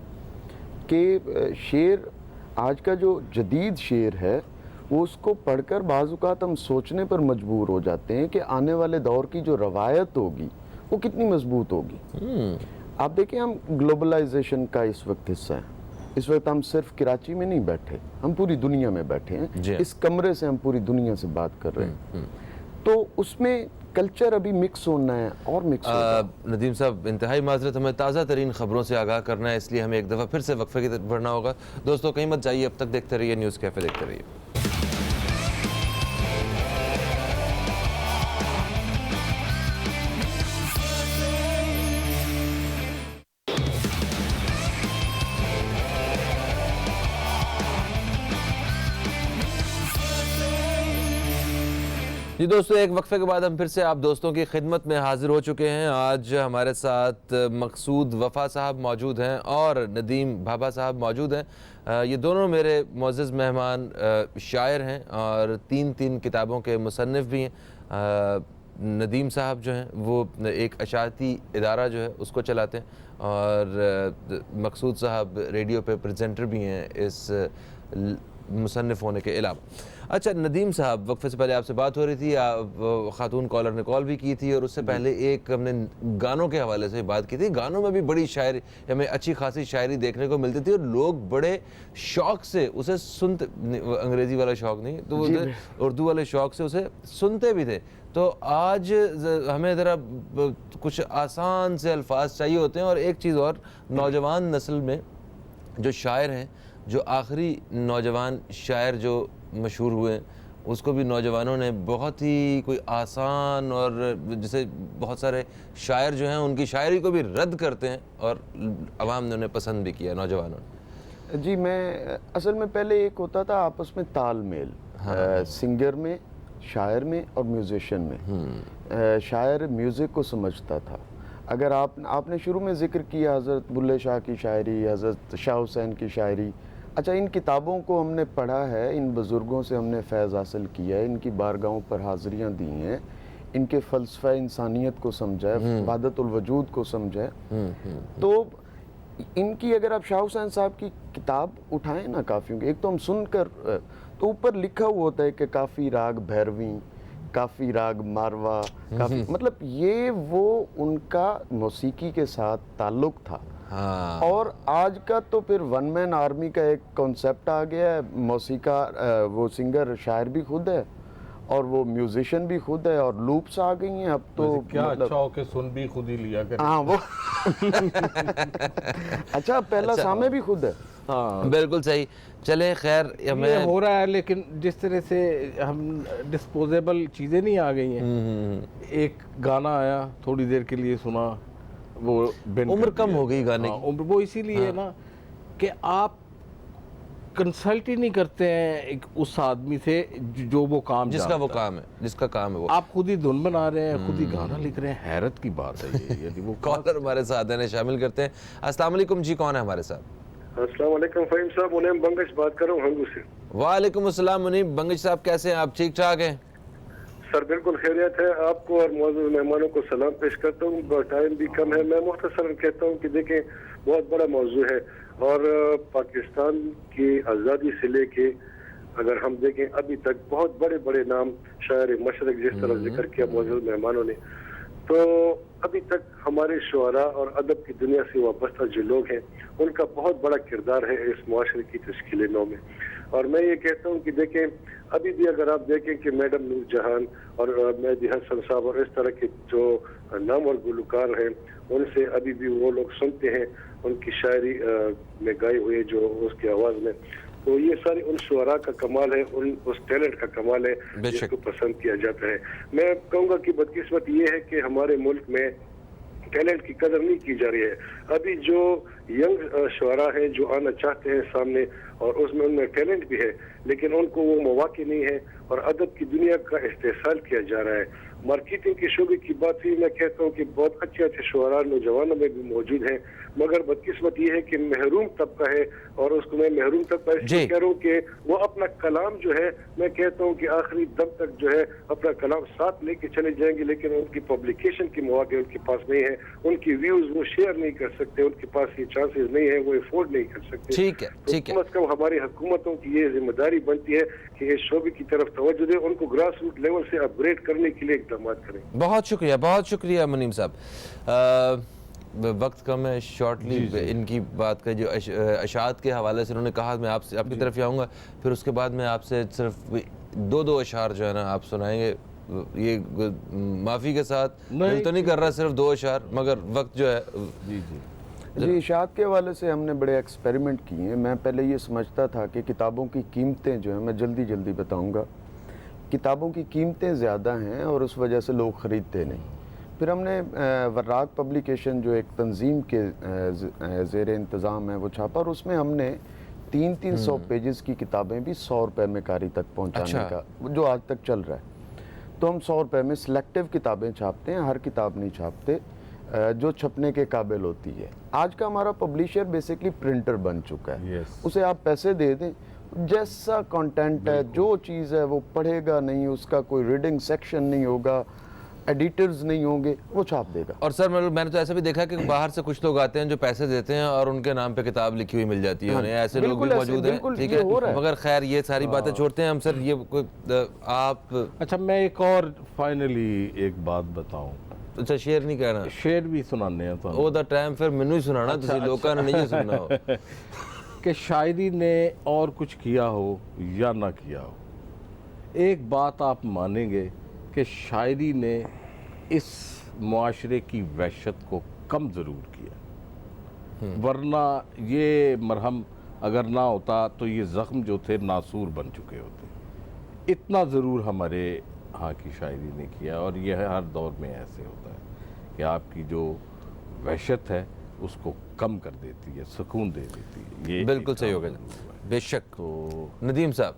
कि शेर आज का जो जदीद शेर है वो उसको पढ़कर बाज़ औक़ात हम सोचने पर मजबूर हो जाते हैं कि आने वाले दौर की जो रवायत होगी वो कितनी मजबूत होगी। आप देखें, हम ग्लोबलाइजेशन का इस वक्त हिस्सा हैं। इस वक्त हम सिर्फ कराची में नहीं बैठे, हम पूरी दुनिया में बैठे हैं। इस कमरे से हम पूरी दुनिया से बात कर रहे हैं, तो उसमें कल्चर अभी मिक्स होना है और मिक्स नदीम साहब, इंतहाई माजरत, हमें ताज़ा तरीन खबरों से आगाह करना है, इसलिए हमें एक दफ़ा फिर से वक्फे की तरफ बढ़ना होगा। दोस्तों कहीं मत जाइए, अब तक देखते रहिए न्यूज़ कैफ़े, देखते रहिए। जी दोस्तों, एक वक्फे के बाद हम फिर से आप दोस्तों की खिदमत में हाजिर हो चुके हैं। आज हमारे साथ मकसूद वफ़ा साहब मौजूद हैं और नदीम भाभा साहब मौजूद हैं। ये दोनों मेरे मुअज़्ज़ज़ मेहमान शायर हैं और तीन किताबों के मुसन्निफ़ भी हैं। नदीम साहब जो हैं वो एक अशाती इदारा जो है उसको चलाते हैं, और मकसूद साहब रेडियो पे प्रेजेंटर भी हैं इस मुसन्निफ़ होने के अलावा। अच्छा नदीम साहब, वक्फे से पहले आपसे बात हो रही थी, खातून कॉलर ने कॉल भी की थी, और उससे पहले एक हमने गानों के हवाले से बात की थी। गानों में भी बड़ी शायरी, हमें अच्छी खासी शायरी देखने को मिलती थी और लोग बड़े शौक़ से उसे सुनते, अंग्रेज़ी वाला शौक़ नहीं तो उर्दू वाले शौक़ से उसे सुनते भी थे। तो आज हमें ज़रा कुछ आसान से अल्फाज चाहिए होते हैं, और एक चीज़ और, नौजवान नस्ल में जो शायर हैं, जो आखिरी नौजवान शायर जो मशहूर हुए हैं, उसको भी नौजवानों ने बहुत ही कोई आसान, और जैसे बहुत सारे शायर जो हैं उनकी शायरी को भी रद्द करते हैं और अवाम ने उन्हें पसंद भी किया, नौजवानों ने। जी, मैं असल में पहले एक होता था आपस में तालमेल, सिंगर में, शायर में और म्यूज़िशियन में। शायर म्यूज़िक को समझता था। अगर आपने शुरू में ज़िक्र किया हज़रत बुल्ले शाह की शायरी, हज़रत शाह हुसैन की शायरी। अच्छा, इन किताबों को हमने पढ़ा है, इन बुज़ुर्गों से हमने फैज़ हासिल किया है, इनकी बारगाहों पर हाज़िरियाँ दी हैं, इनके फ़लसफ़ा इंसानियत को समझा है, वहदतुल वजूद को समझा है। तो इनकी अगर आप शाह हुसैन साहब की किताब उठाएं ना काफ़ियों की, एक तो हम सुनकर, तो ऊपर लिखा हुआ होता है कि काफ़ी राग भैरवी, काफ़ी राग मारवा, काफ़ी, मतलब ये वो उनका मौसीकी के साथ ताल्लुक़ था। हाँ। और आज का तो फिर वन मैन आर्मी का एक कॉन्सेप्ट आ गया है। मौसीकार, वो सिंगर शायर भी खुद है और वो म्यूजिशियन भी खुद है, और लूप्स आ गई हैं अब तो। क्या मतलब, अच्छा हो के सुन भी खुद ही लिया कर। हाँ वो अच्छा, पहला सामे भी खुद है। हाँ बिल्कुल सही। चले खैर, ये हो रहा है, लेकिन जिस तरह से हम डिस्पोजेबल चीज़ें नहीं आ गई हैं। एक गाना आया, थोड़ी देर के लिए सुना, वो उम्र कम हो गई गाने की। उम्र वो इसीलिए है ना कि आप कंसल्ट ही नहीं करते हैं एक उस आदमी से जो वो काम जिसका वो काम है, जिसका काम है वो। आप खुद ही धुन बना रहे हैं, खुद ही गाना लिख रहे हैं। हैरत की बात है ये। यदि वो कॉलर हमारे साथ है, शामिल करते हैं। अस्सलाम वालेकुम जी, कौन है हमारे साथ? अस्सलाम वालेकुम फ़हीम साहब, मुनीम बंगश बात कर रहा हूँ हंगू से। वालेकुम अस्सलाम मुनीम बंगश साहब, कैसे हैं आप? ठीक ठाक हैं सर? बिल्कुल खैरियत है। आपको और मौजूद मेहमानों को सलाम पेश करता हूँ। टाइम भी कम है, मैं मुख्तसरन कहता हूँ कि देखें, बहुत बड़ा मौजू है, और पाकिस्तान की आज़ादी से लेके अगर हम देखें अभी तक बहुत बड़े बड़े नाम, शायर मशरक जिस तरह जिक्र किया मौजूद मेहमानों ने, तो अभी तक हमारे शुअरा और अदब की दुनिया से वाबस्ता जो लोग हैं उनका बहुत बड़ा किरदार है इस मुआशरे की तश्कील नौ में। और मैं ये कहता हूँ कि देखें, अभी भी अगर आप देखें कि मैडम नूरजहान और मेहदी हसन साहब और इस तरह के जो नामवर गुलकार हैं, उनसे अभी भी वो लोग सुनते हैं, उनकी शायरी में गाई हुई जो उसकी आवाज़ में, तो ये सारी उन शुअरा का कमाल है, उस टैलेंट का कमाल है जिसको पसंद किया जाता है। मैं कहूँगा कि बदकिस्मत ये है कि हमारे मुल्क में टैलेंट की कदर नहीं की जा रही है। अभी जो यंग शुअरा हैं जो आना चाहते हैं सामने, और उसमें उनमें टैलेंट भी है, लेकिन उनको वो मौके नहीं है और अदब की दुनिया का इस्तेसाल किया जा रहा है। मार्केटिंग के शोबे की बात हुई, मैं कहता हूँ कि बहुत अच्छे अच्छे शुअरा नौजवानों में भी मौजूद हैं, मगर बदकिस्मत ये है कि महरूम तबका है, और उसको मैं महरूम तबका इसलिए कह रहा हूँ कि वो अपना कलाम जो है, मैं कहता हूँ कि आखिरी दम तक जो है अपना कलाम साथ लेके चले जाएंगे, लेकिन उनकी पब्लिकेशन की मौके उनके पास नहीं है, उनकी व्यूज वो शेयर नहीं कर सकते, उनके पास ये चांसेस नहीं है, वो अफोर्ड नहीं कर सकते। ठीक है, तो ठीक है। कम अज कम हमारी हुकूमतों की ये जिम्मेदारी बनती है कि इस शोबे की तरफ तवज्जो दें, उनको ग्रास रूट लेवल से अपग्रेड करने के लिए इकदाम करें। बहुत शुक्रिया मुनीम साहब। वक्त कम है, शॉर्टली इनकी बात का जो अशात के हवाले से उन्होंने कहा, मैं आपसे आपकी तरफ ही आऊँगा, फिर उसके बाद मैं आपसे सिर्फ दो अशार जो है ना आप सुनाएंगे, ये माफ़ी के साथ दिल तो नहीं कर रहा सिर्फ 2 अशार, मगर वक्त जो है। जी, इशात के हवाले से हमने बड़े एक्सपेरिमेंट किए हैं। मैं पहले ये समझता था कि किताबों की कीमतें जो हैं, मैं जल्दी बताऊंगा, किताबों की कीमतें ज़्यादा हैं और उस वजह से लोग ख़रीदते नहीं। फिर हमने वर्राक पब्लिकेशन जो एक तंजीम के ज़ेर इंतज़ाम है वो छापा, और उसमें हमने 300 पेजेस की किताबें भी 100 रुपये में कारी तक पहुँचाने का, जो आज तक चल रहा है। तो हम 100 रुपये में सिलेक्टिव किताबें छापते हैं, हर किताब नहीं छापते जो छपने के काबिल होती है। आज का हमारा पब्लिशर बेसिकली प्रिंटर बन चुका है। उसे आप पैसे दे दें, जैसा कंटेंट है, जो चीज़ है वो पढ़ेगा नहीं, उसका कोई रीडिंग सेक्शन नहीं होगा, एडिटर्स नहीं होंगे, वो छाप देगा। और सर मैंने तो ऐसा भी देखा कि बाहर से कुछ लोग आते हैं जो पैसे देते हैं और उनके नाम पे किताब लिखी हुई मिल जाती है उन्हें, ऐसे लोग भी मौजूद हैं। ठीक है, मगर खैर ये सारी बातें छोड़ते हैं हम सर। ये आप अच्छा, मैं एक और फाइनली एक बात बताऊं। अच्छा, शेर नहीं कहना, शेर भी सुनाने हैं तो ਉਹ ਦਾ ਟਾਈਮ ਫਿਰ ਮੈਨੂੰ ਹੀ ਸੁਣਾਣਾ, ਤੁਸੀਂ ਲੋਕਾਂ ਨੇ नहीं सुनना हो कि शायरी ने और कुछ किया हो या ना किया हो, एक बात आप मानेंगे कि शायरी ने इस मुआशरे की वहशत को कम ज़रूर किया, वरना ये मरहम अगर ना होता तो ये ज़ख्म जो थे नासूर बन चुके होते। इतना ज़रूर हमारे हाँ की शायरी ने किया, और यह हर दौर में ऐसे होता है कि आपकी जो वहशत है उसको कम कर देती है, सुकून दे देती है। ये बिल्कुल सही होगा बेशक। तो नदीम साहब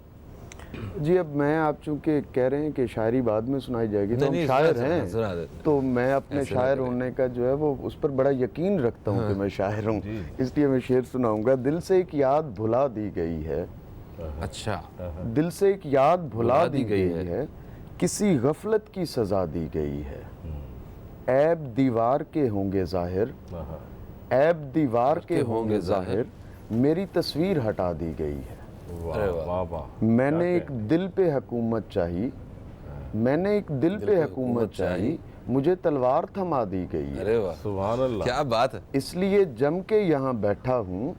जी, अब मैं आप चूँकि कह रहे हैं कि शायरी बाद में सुनाई जाएगी, तो हम शायर हैं, तो मैं अपने शायर होने का जो है वो उस पर बड़ा यकीन रखता हूँ कि मैं शायर हूँ, इसलिए मैं शेर सुनाऊंगा। दिल से एक याद भुला दी गई है, अच्छा, दिल से एक याद भुला दी गई है, किसी गफलत की सजा दी गई है। ऐब दीवार के होंगे जाहिर, ऐब दीवार के होंगे जाहिर, मेरी तस्वीर हटा दी गई है। वाह वाह। मैंने एक दिल पे हुकूमत चाही, मैंने एक दिल पे हुकूमत चाही, मुझे तलवार थमा दी गई है। अरे वाह, सुभान अल्लाह, क्या बात है। इसलिए जम के यहाँ बैठा हूँ,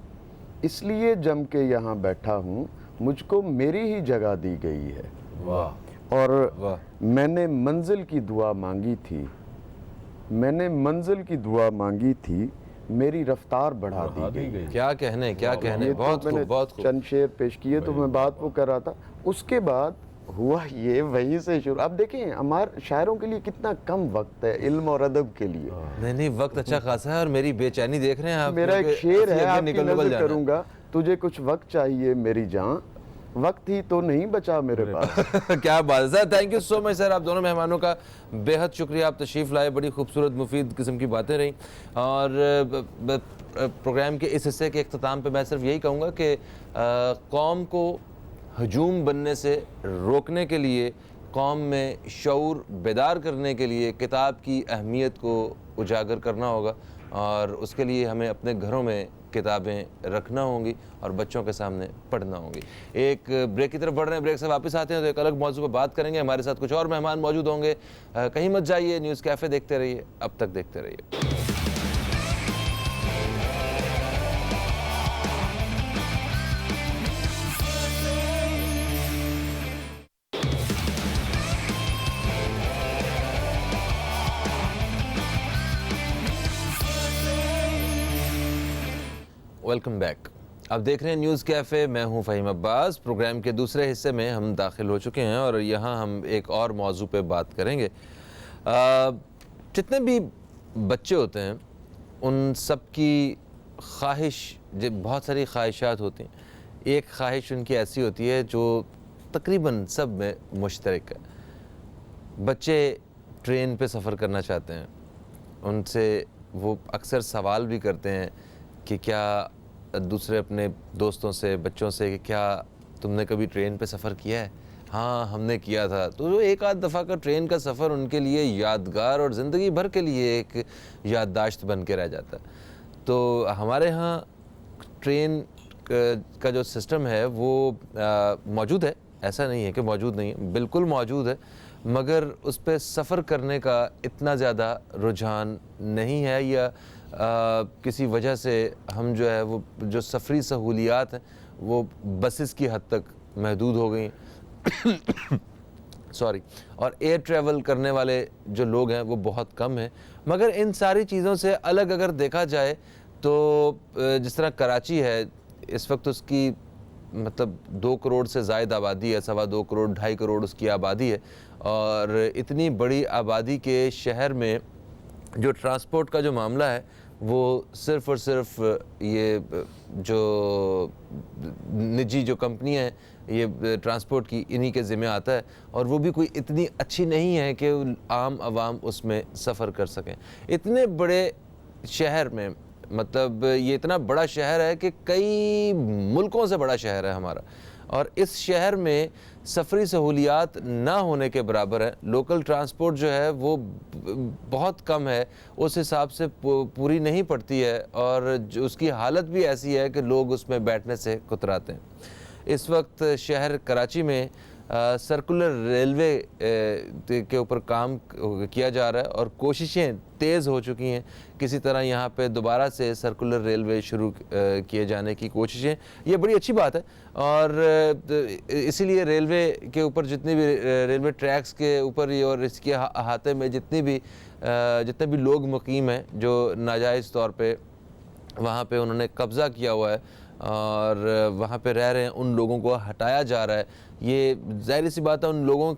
इसलिए जम के यहाँ बैठा हूँ, मुझको मेरी ही जगह दी गई है। वाह। और मैंने मंजिल की दुआ मांगी थी, मैंने मंजिल की दुआ मांगी थी, मेरी रफ्तार बढ़ा दी गई। क्या कहने, क्या कहने, बहुत खूब, बहुत खूब। चंद शेर पेश किए, तो मैं बात वो कर रहा था। उसके बाद हुआ ये, वहीं से शुरू। अब देखें हमारे शायरों के लिए कितना कम वक्त है इल्म और अदब के लिए। नहीं, वक्त अच्छा खासा है, और मेरी बेचैनी देख रहे हैं आप। मेरा एक शेर है, आपकी नज़र करूंगा, तुझे कुछ वक्त चाहिए मेरी जान, वक्त ही तो नहीं बचा मेरे पास। क्या बात है sir, thank you so much sir. आप दोनों मेहमानों का बेहद शुक्रिया, आप तशरीफ़ लाए, बड़ी खूबसूरत मुफीद किस्म की बातें रहीं। और प्रोग्राम के इस हिस्से के अख्ताम पे मैं सिर्फ यही कहूँगा कि कौम को हजूम बनने से रोकने के लिए, कौम में शऊर बेदार करने के लिए किताब की अहमियत को उजागर करना होगा, और उसके लिए हमें अपने घरों में किताबें रखना होंगी और बच्चों के सामने पढ़ना होंगी। एक ब्रेक की तरफ बढ़ रहे हैं, ब्रेक से वापस आते हैं तो एक अलग मौजू पर बात करेंगे। हमारे साथ कुछ और मेहमान मौजूद होंगे, कहीं मत जाइए, न्यूज़ कैफ़े देखते रहिए, अब तक देखते रहिए। Welcome back. अब देख रहे हैं न्यूज़ कैफ़े, मैं हूं फ़हीम अब्बास। प्रोग्राम के दूसरे हिस्से में हम दाखिल हो चुके हैं और यहां हम एक और मौजू पे बात करेंगे। जितने भी बच्चे होते हैं उन सब की ख्वाहिश, जब बहुत सारी ख्वाहिशात होती हैं, एक ख्वाहिश उनकी ऐसी होती है जो तकरीबन सब में मुश्तरक है। बच्चे ट्रेन पे सफ़र करना चाहते हैं, उनसे वो अक्सर सवाल भी करते हैं कि क्या दूसरे अपने दोस्तों से, बच्चों से, कि क्या तुमने कभी ट्रेन पे सफ़र किया है? हाँ, हमने किया था। तो जो एक आध दफ़ा का ट्रेन का सफ़र उनके लिए यादगार और ज़िंदगी भर के लिए एक याददाश्त बन के रह जाता है। तो हमारे यहाँ ट्रेन का जो सिस्टम है वो मौजूद है, ऐसा नहीं है कि मौजूद नहीं है, बिल्कुल मौजूद है, मगर उस पर सफ़र करने का इतना ज़्यादा रुझान नहीं है, या किसी वजह से हम जो है वो जो सफरी सहूलियात हैं वो बसेस की हद तक महदूद हो गई हैं सॉरी, और एयर ट्रैवल करने वाले जो लोग हैं वो बहुत कम हैं। मगर इन सारी चीज़ों से अलग अगर देखा जाए तो जिस तरह कराची है इस वक्त, उसकी मतलब 2 करोड़ से ज़ायद आबादी है, 2.25 करोड़ 2.5 करोड़ उसकी आबादी है, और इतनी बड़ी आबादी के शहर में जो ट्रांसपोर्ट का जो मामला है वो सिर्फ़ और सिर्फ ये जो निजी जो कंपनियाँ हैं ये ट्रांसपोर्ट की, इन्हीं के ज़िम्मे आता है, और वो भी कोई इतनी अच्छी नहीं है कि आम आवाम उसमें सफ़र कर सकें। इतने बड़े शहर में, मतलब ये इतना बड़ा शहर है कि कई मुल्कों से बड़ा शहर है हमारा, और इस शहर में सफरी सहूलियात ना होने के बराबर है। लोकल ट्रांसपोर्ट जो है वो बहुत कम है, उस हिसाब से पूरी नहीं पड़ती है, और जो उसकी हालत भी ऐसी है कि लोग उसमें बैठने से कुतराते हैं। इस वक्त शहर कराची में सर्कुलर रेलवे के ऊपर काम किया जा रहा है और कोशिशें तेज़ हो चुकी हैं। किसी तरह यहाँ पे दोबारा से सर्कुलर रेलवे शुरू किए जाने की कोशिशें, ये बड़ी अच्छी बात है, और इसीलिए रेलवे के ऊपर जितनी भी रेलवे ट्रैक्स के ऊपर ही और इसके अहाते में जितने भी लोग मुकीम हैं जो नाजायज़ तौर पे वहाँ पे उन्होंने कब्ज़ा किया हुआ है और वहाँ पे रह रहे हैं, उन लोगों को हटाया जा रहा है। ये ज़ाहिर सी बात है, उन लोगों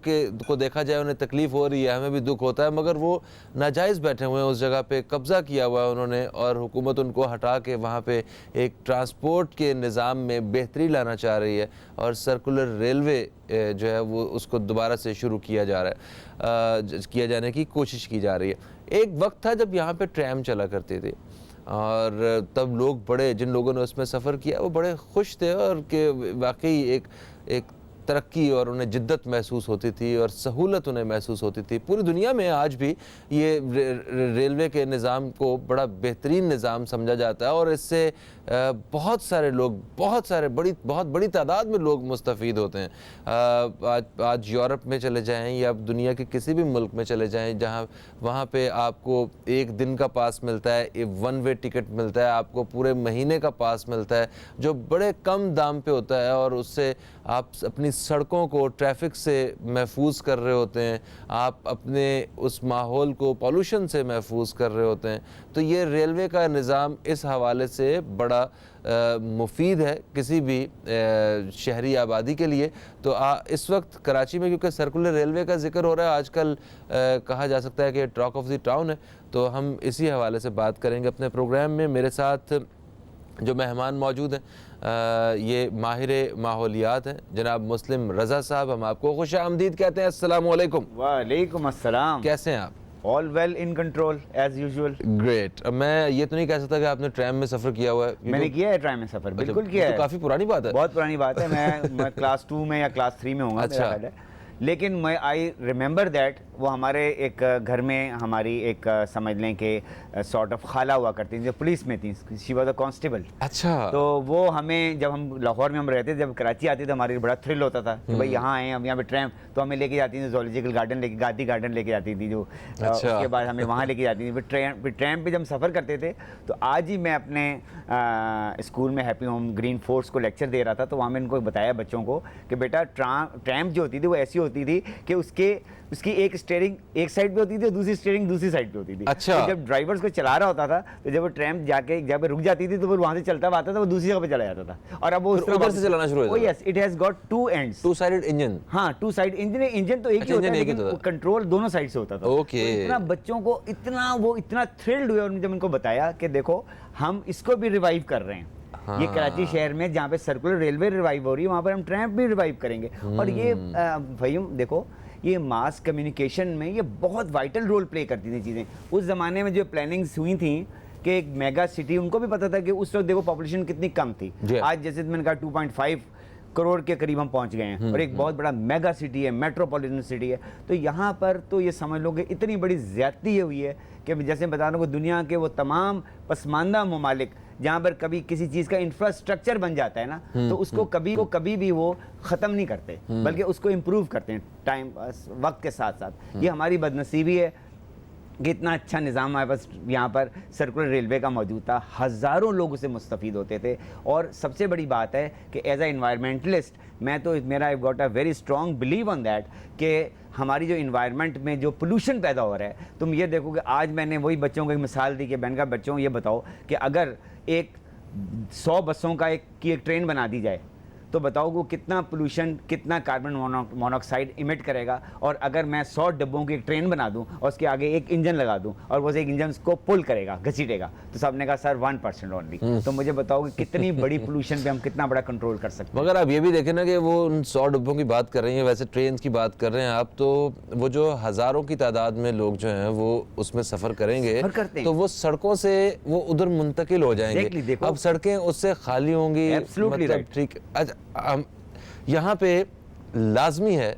को देखा जाए उन्हें तकलीफ़ हो रही है, हमें भी दुख होता है, मगर वो नाजायज़ बैठे हुए हैं, उस जगह पे कब्ज़ा किया हुआ है उन्होंने, और हुकूमत उनको हटा के वहाँ पे एक ट्रांसपोर्ट के निज़ाम में बेहतरी लाना चाह रही है, और सर्कुलर रेलवे जो है वो उसको दोबारा से शुरू किया जा रहा है, किया जाने की कोशिश की जा रही है। एक वक्त था जब यहाँ पर ट्रैम चला करती थी, और तब लोग जिन लोगों ने उसमें सफ़र किया वो बड़े खुश थे, और कि वाकई एक तरक्की और उन्हें जिद्दत महसूस होती थी और सहूलत उन्हें महसूस होती थी। पूरी दुनिया में आज भी ये रेलवे के निज़ाम को बड़ा बेहतरीन निज़ाम समझा जाता है, और इससे बहुत सारे लोग, बहुत बड़ी तादाद में लोग मुस्तफ़ीद होते हैं। आज यूरोप में चले जाएं या दुनिया के किसी भी मुल्क में चले जाएं जहां वहाँ पे आपको एक दिन का पास मिलता है, 1 वे टिकट मिलता है, आपको पूरे महीने का पास मिलता है जो बड़े कम दाम पे होता है, और उससे आप अपनी सड़कों को ट्रैफिक से महफूज कर रहे होते हैं, आप अपने उस माहौल को पॉल्यूशन से महफूज कर रहे होते हैं। तो ये रेलवे का निज़ाम इस हवाले से बड़ा मुफीद है किसी भी शहरी आबादी के लिए। तो इस वक्त कराची में क्योंकि सर्कुलर रेलवे का जिक्र हो रहा है आजकल, कहा जा सकता है कि टॉक ऑफ द टाउन है, तो हम इसी हवाले से बात करेंगे अपने प्रोग्राम में। मेरे साथ जो मेहमान मौजूद हैं ये माहिर माहौलियात हैं जनाब मुस्लिम रज़ा साहब, हम आपको खुश आमदीद कहते हैं। अस्सलाम वालेकुम। वालेकुम अस्सलाम। कैसे हैं आप? All well, in control as usual. Great. मैं ये तो नहीं कह सकता कि आपने ट्रैम में सफ़र किया हुआ है। मैंने किया है ट्रैम में सफ़र, बिल्कुल किया है। तो काफ़ी पुरानी बात है। बहुत पुरानी बात है। मैं क्लास 2 में या क्लास 3 में होऊंगा। अच्छा। लेकिन आई रिमेंबर दैट वो हमारे एक घर में हमारी एक समझ लें कि सॉर्ट ऑफ खाला हुआ करती थी जो पुलिस में थी, शी वाज अ कांस्टेबल। अच्छा। तो वो हमें, जब हम लाहौर में हम रहते थे, जब कराची आते थे हमारे बड़ा थ्रिल होता था कि भाई यहाँ आए हम, यहाँ पे ट्रैम, तो हमें लेके जाती थी ज़ूलॉजिकल गार्डन, गांधी गार्डन लेके जाती थी जो। अच्छा। उसके बाद हमें वहाँ लेके जाती थी। फिर ट्रैम पे जब हम सफ़र करते थे तो आज ही मैं अपने स्कूल में हैप्पी होम ग्रीन फोर्स को लेक्चर दे रहा था, तो वहाँ मैं इनको बताया बच्चों को कि बेटा ट्रैम जो होती थी वो ऐसी होती होती थी कि उसकी एक स्टीयरिंग एक साइड पे होती थी और दूसरी स्टीयरिंग दूसरी साइड पे होती थी। अच्छा। तो जब ड्राइवर्स को चला रहा होता था तो जब वो ट्रैम जाके एक जगह पे रुक जाती थी तो वो वहां से चलता हुआ आता था, वो दूसरी जगह पे चला जाता था और अब वो फिर उधर से चलाना शुरू हो जाता था। Yes, it has got two ends. Two sided engine. हाँ, टू साइड इंजन तो एक ही अच्छा, होता इंजन है, एक ही लेकिन होता था। कंट्रोल दोनों साइड से होता था। ओके। तो इतना बच्चों को इतना थ्रिल्ड हुए और जब उनको बताया कि देखो हम इसको भी रिवाइव कर रहे हैं। ये कराची शहर में जहाँ पे सर्कुलर रेलवे रिवाइव हो रही है वहाँ पर हम ट्रैम भी रिवाइव करेंगे। और ये भाइयों देखो, ये मास कम्युनिकेशन में ये बहुत वाइटल रोल प्ले करती थी चीज़ें। उस ज़माने में जो प्लानिंग्स हुई थी कि एक मेगा सिटी, उनको भी पता था कि उस वक्त देखो पॉपुलेशन कितनी कम थी। आज जैसे मैंने कहा 2.5 करोड़ के करीब हम पहुंच गए हैं और एक बहुत बड़ा मेगा सिटी है, मेट्रोपॉलिटन सिटी है। तो यहाँ पर तो ये समझ लो कि इतनी बड़ी ज्यादती ये हुई है कि जैसे बता रहा हूँ कि दुनिया के वो तमाम पसमानदा ममालिक जहाँ पर कभी किसी चीज़ का इंफ्रास्ट्रक्चर बन जाता है ना, तो उसको कभी भी वो ख़त्म नहीं करते, बल्कि उसको इम्प्रूव करते हैं टाइम वक्त के साथ साथ। ये हमारी बदनसीबी है कि इतना अच्छा निज़ाम हमारे पास यहाँ पर सर्कुलर रेलवे का मौजूद था, हज़ारों लोग उससे मुस्तफ़ीद होते थे। और सबसे बड़ी बात है कि एज ए इन्वायरमेंटलिस्ट मेरा I got a very strong believe on that कि हमारी जो इन्वायरमेंट में जो पोल्यूशन पैदा हो रहा है, तुम ये देखो कि आज मैंने वही बच्चों को एक मिसाल दी कि मैंने कहा बच्चों ये बताओ कि अगर एक 100 बसों का एक ट्रेन बना दी जाए तो बताओ वो कितना पोल्यूशन, कितना कार्बन मोनोऑक्साइड इमिट करेगा। और अगर मैं 100 डब्बों की एक ट्रेन बना दूं और उसके आगे एक इंजन लगा दूं और वो एक इंजन को पुल करेगा, घसीटेगा, तो सबने कहा सर 1% ओनली। तो मुझे बताओ कि कितनी बड़ी पोल्यूशन पे हम कितना बड़ा कंट्रोल कर सकते हैं। मगर आप ये भी देखें ना कि वो उन 100 डिब्बों की बात कर रही हैं, वैसे ट्रेन की बात कर रहे हैं आप, तो वो जो हज़ारों की तादाद में लोग जो हैं वो उसमें सफ़र करेंगे, तो वो सड़कों से वो उधर मुंतकिल हो जाएंगे। अब सड़कें उससे खाली होंगी, मतलब ठीक। अच्छा, यहाँ पे लाजमी है,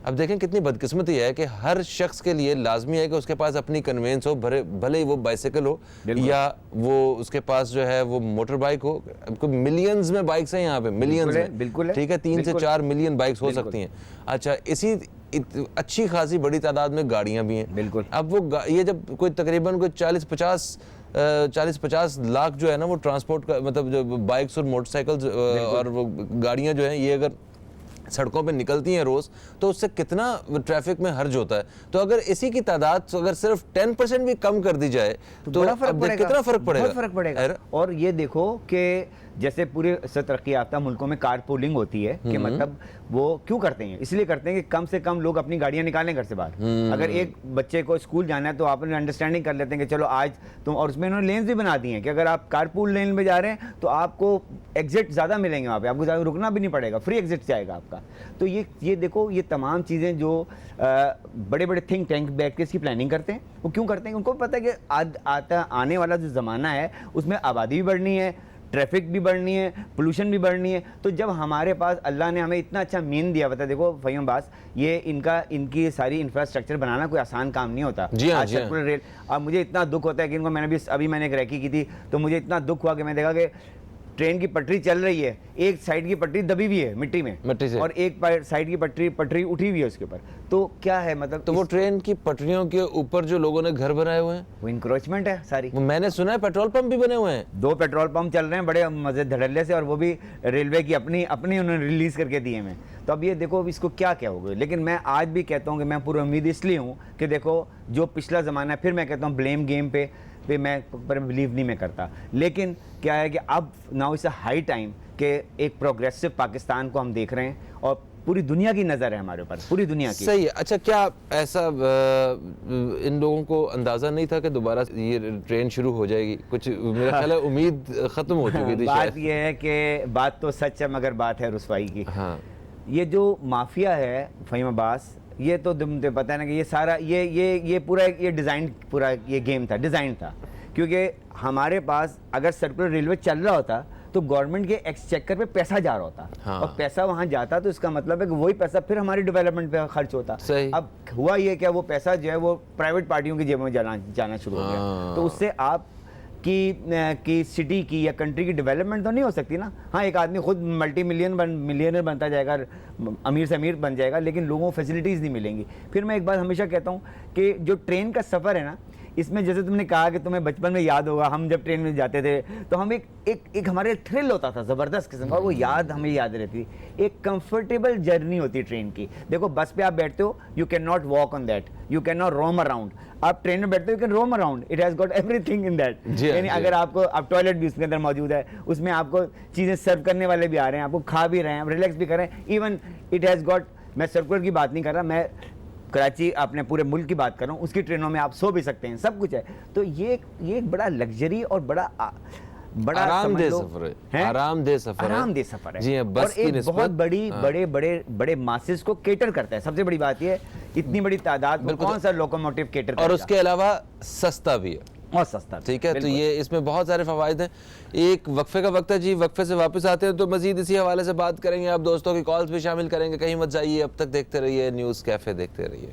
अब देखें कितनी बदकिस्मती है कि हर शख्स के लिए लाजमी है कि उसके पास अपनी कन्वेंस हो, भले ही वो बाइसाइकिल हो या वो उसके पास जो है वो मोटर बाइक हो। मिलियंस में बाइक्स हैं यहाँ पे, मिलियंस में, बिल्कुल, ठीक है, 3 से 4 मिलियन बाइक्स हो सकती हैं। अच्छा, इसी अच्छी खासी बड़ी तादाद में गाड़ियाँ भी हैं। बिल्कुल। अब वो ये जब कोई तकरीबन कोई 40-50 लाख जो है ना वो ट्रांसपोर्ट का, मतलब जो बाइक्स और मोटरसाइकिल्स और वो गाड़ियाँ जो हैं ये अगर सड़कों पे निकलती हैं रोज, तो उससे कितना ट्रैफिक में हर्ज होता है। तो अगर इसी की तादाद अगर सिर्फ 10% भी कम कर दी जाए तो बड़ा फर्क पड़ेगा, कितना फर्क पड़ेगा, बहुत फर्क पड़ेगा। और ये देखो कि जैसे पूरे तरक्की याफ्ता मुल्कों में कार पूलिंग होती है कि मतलब वो क्यों करते हैं, इसलिए करते हैं कि कम से कम लोग अपनी गाड़ियां निकालें घर से बाहर। अगर एक बच्चे को स्कूल जाना है तो आप अंडरस्टैंडिंग कर लेते हैं कि चलो आज तुम, और उसमें उन्होंने लेन्स भी बना दी हैं कि अगर आप कारपूल लेन में जा रहे हैं तो आपको एग्जिट ज़्यादा मिलेंगे, वहाँ पे आपको ज़्यादा रुकना भी नहीं पड़ेगा, फ्री एग्जिट जाएगा आपका। तो ये देखो, ये तमाम चीज़ें जो बड़े बड़े थिंक टैंक बैठ के इसकी प्लानिंग करते हैं, वो क्यों करते हैं? उनको पता है कि आने वाला जो ज़माना है उसमें आबादी भी बढ़नी है, ट्रैफिक भी बढ़नी है, पोल्यूशन भी बढ़नी है। तो जब हमारे पास अल्लाह ने हमें इतना अच्छा मीन दिया, बता देखो फहीम अब्बास, ये इनकी सारी इंफ्रास्ट्रक्चर बनाना कोई आसान काम नहीं होता। जी हाँ, सर्कुलर रेल, अब मुझे इतना दुख होता है कि इनको मैंने एक रैकी की थी तो मुझे इतना दुख हुआ कि मैं देखा कि ट्रेन की पटरी चल रही है, एक साइड की पटरी दबी हुई है मिट्टी से, और एक साइड की पटरी उठी हुई है उसके ऊपर। तो क्या है मतलब, तो वो ट्रेन की पटरियों के ऊपर जो लोगों ने घर बनाए हुए हैं वो इंक्रोचमेंट है सारी। मैंने सुना है पेट्रोल पंप भी बने हुए हैं, 2 पेट्रोल पंप चल रहे हैं बड़े मजे धड़ल्ले से, और वो भी रेलवे की अपनी उन्होंने रिलीज करके दिए हैं। तो अब ये देखो इसको क्या होगा। लेकिन मैं आज भी कहता हूँ कि मैं पूरी उम्मीद इसलिए हूँ कि देखो जो पिछला ज़माना है, फिर मैं कहता हूँ ब्लेम गेम पे मैं बिलीव नहीं मैं करता, लेकिन क्या है कि अब now it's a high time कि एक प्रोग्रेसिव पाकिस्तान को हम देख रहे हैं और पूरी दुनिया की नज़र है हमारे ऊपर, पूरी दुनिया की। सही है। अच्छा, क्या ऐसा इन लोगों को अंदाज़ा नहीं था कि दोबारा ये ट्रेन शुरू हो जाएगी? कुछ मेरा ख्याल है उम्मीद ख़त्म हो चुकी थी। बात ये है कि बात तो सच है मगर बात है रुसवाई की। हाँ, ये जो माफिया है फहीम अब्बास, ये तो तुमसे पता है ना कि ये सारा ये पूरा ये डिज़ाइन, पूरा ये गेम था, डिज़ाइन था। क्योंकि हमारे पास अगर सर्कुलर रेलवे चल रहा होता तो गवर्नमेंट के एक्सचेकर पे पैसा जा रहा होता। हाँ। और पैसा वहाँ जाता तो इसका मतलब है कि वही पैसा फिर हमारी डेवलपमेंट पे खर्च होता। अब हुआ ये क्या, वो पैसा जो है वो प्राइवेट पार्टियों की जेब में जाना शुरू हो गया। तो उससे आप की सिटी की या कंट्री की डेवलपमेंट तो नहीं हो सकती ना। हाँ, एक आदमी खुद मिलियनर बनता जाएगा, अमीर से अमीर बन जाएगा, लेकिन लोगों को फैसिलिटीज़ नहीं मिलेंगी। फिर मैं एक बात हमेशा कहता हूँ कि जो ट्रेन का सफ़र है ना, इसमें जैसे तुमने कहा कि तुम्हें बचपन में याद होगा, हम जब ट्रेन में जाते थे तो हम एक हमारे थ्रिल होता था ज़बरदस्त किस्म का, और वो याद हमें याद रहती थी। एक कंफर्टेबल जर्नी होती है ट्रेन की। देखो बस पे आप बैठते हो, you can not walk on that, you can not roam around. आप ट्रेन में बैठते हो, you can roam around, it has got everything in that. यानी अगर आपको, अब टॉयलेट भी उसके अंदर मौजूद है, उसमें आपको चीज़ें सर्व करने वाले भी आ रहे हैं, आपको खा भी रहे हैं, आप रिलैक्स भी कर रहे हैं। इवन इट हैज़ गॉट, मैं सर्कुलर की बात नहीं कर रहा, मैं कराची अपने पूरे मुल्क की बात कर रहा हूँ, उसकी ट्रेनों में आप सो भी सकते हैं, सब कुछ है। तो ये एक बड़ा लग्जरी और बड़ा आरामदेह सफर है, आरामदेह सफर है। जी हाँ, बस की निस्बत बहुत बड़े मासेस को केटर करता है। सबसे बड़ी बात ये है, इतनी बड़ी तादाद में कौन सा लोकोमोटिव केटर करेगा, और उसके अलावा सस्ता भी है, और सस्ता। ठीक है, तो ये इसमें बहुत सारे फवायद हैं। एक वक्फे का वक्त है जी, वक्फे से वापस आते हैं तो मजीद इसी हवाले से बात करेंगे। आप दोस्तों की कॉल्स भी शामिल करेंगे, कहीं मत जाइए, अब तक देखते रहिए न्यूज़ कैफे, देखते रहिए।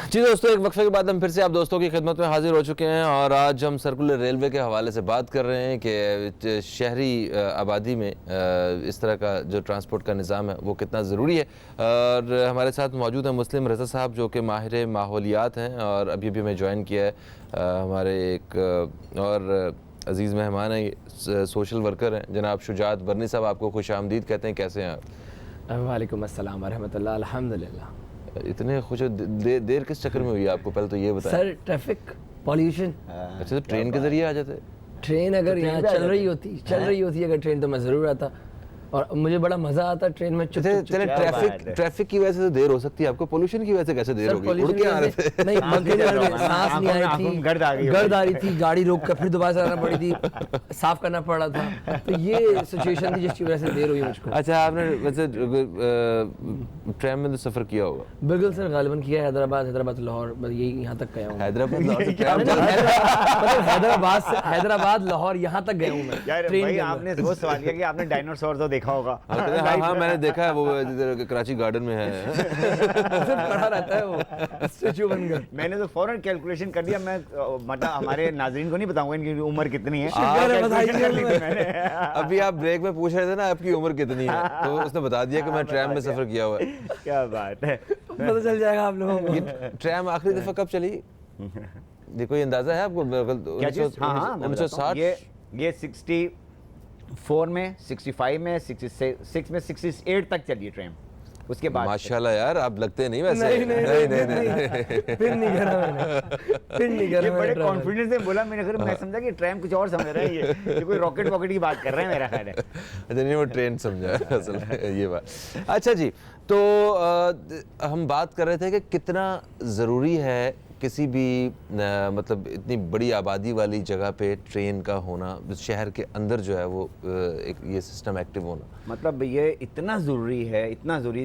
जी दोस्तों, एक वक्फे के बाद हम फिर से आप दोस्तों की खिदमत में हाजिर हो चुके हैं, और आज हम सर्कुलर रेलवे के हवाले से बात कर रहे हैं कि शहरी आबादी में इस तरह का जो ट्रांसपोर्ट का निज़ाम है वो कितना ज़रूरी है। और हमारे साथ मौजूद हैं मुस्लिम रज़ा साहब, जो कि माहिर माहौलियात हैं, और अभी भी हमें ज्वाइन किया है हमारे एक और अज़ीज़ मेहमान हैं, सोशल वर्कर हैं, जनाब शुजात बरनी साहब। आपको खुश आमदीद कहते हैं, कैसे हैं आप? वालेकुम अस्सलाम वरहमतुल्लाह, अल्हम्दुलिल्लाह। इतने खुश देर किस चक्कर में हुई है आपको, पहले तो ये बताएं। Sir traffic pollution. अच्छा, तो ट्रेन के जरिए आ जाते? ट्रेन अगर यहाँ चल रही होती अगर ट्रेन, तो मैं ज़रूर आता, और मुझे बड़ा मजा आता ट्रेन में। चले ट्रैफिक की वजह से तो देर हो सकती है, आपको पोल्यूशन की वजह से कैसे देर होगी? उड़ के आ रहे थे? नहीं, सांस नहीं आ रही थी, गर्द आ रही थी, गाड़ी रोक कर फिर दोबारा चलाना पड़ी थी, साफ करना पड़ रहा था, तो ये सिचुएशन थी जिसकी वजह से देर हुई मुझको। अच्छा, आपने वैसे ट्रेन में तो सफर किया होगा? बिल्कुल सर, गालिबन किया। हैदराबाद लाहौर, बस यही यहाँ तक गया हूँ। हैदराबाद हैदराबाद लाहौर यहाँ तक गया हूँ मैं ट्रेन। आपने वो सवाल किया कि आपने डायनासोर तो देखा होगा। हाँ, मैंने देखा है, वो कराची गार्डन में है, पड़ा रहता है वो स्टैचू बनकर। मैंने तो फौरन कैलकुलेशन कर दिया। मैं मतलब हमारे नाज़रीन को नहीं बताऊंगा इनकी उम्र कितनी है। अभी आप ब्रेक में पूछ रहे थे ना आपकी उम्र कितनी है, तो उसने बता दिया कि मैं ट्रेन में सफर किया हुआ है। क्या बात है, पता चल जाएगा आप लोगों को। ट्रेन आखिरी दफा कब चली, देखो ये अंदाजा है आपको? 1960। ये 64 में, 65 में, 66 में, 68 तक चली ट्रेन। उसके बाद माशाल्लाह यार, आप लगते नहीं वैसे। नहीं फिर नहीं करा ये बड़े कॉन्फिडेंस से बोला मैंने, मैं समझा कि ट्रेन कुछ और समझ रहा है, ये कोई रॉकेट की बात कर रहे हैं मेरा ख्याल है। अच्छा, नहीं वो ट्रेन समझा असल में ये बात। अच्छा जी, तो हम बात कर रहे थे कि कितना ज़रूरी है किसी भी मतलब इतनी बड़ी आबादी वाली जगह पे ट्रेन का होना, शहर के अंदर जो है वो एक ये सिस्टम एक्टिव होना। मतलब ये इतना ज़रूरी है,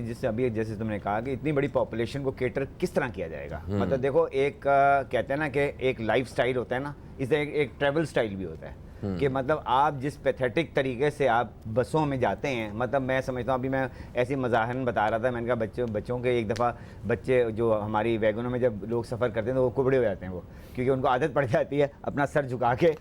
जिससे अभी जैसे तुमने कहा कि इतनी बड़ी पॉपुलेशन को केटर किस तरह किया जाएगा। मतलब देखो, एक कहते हैं ना कि एक लाइफ स्टाइल होता है ना, इसे एक ट्रैवल स्टाइल भी होता है कि मतलब आप जिस पैथेटिक तरीके से आप बसों में जाते हैं, मतलब मैं समझता हूँ, अभी मैं ऐसी मज़ाहन बता रहा था, मैंने कहा बच्चों के एक दफ़ा बच्चे जो हमारी वैगनों में जब लोग सफ़र करते हैं तो वो कुबड़े हो जाते हैं, वो क्योंकि उनको आदत पड़ जाती है अपना सर झुका के।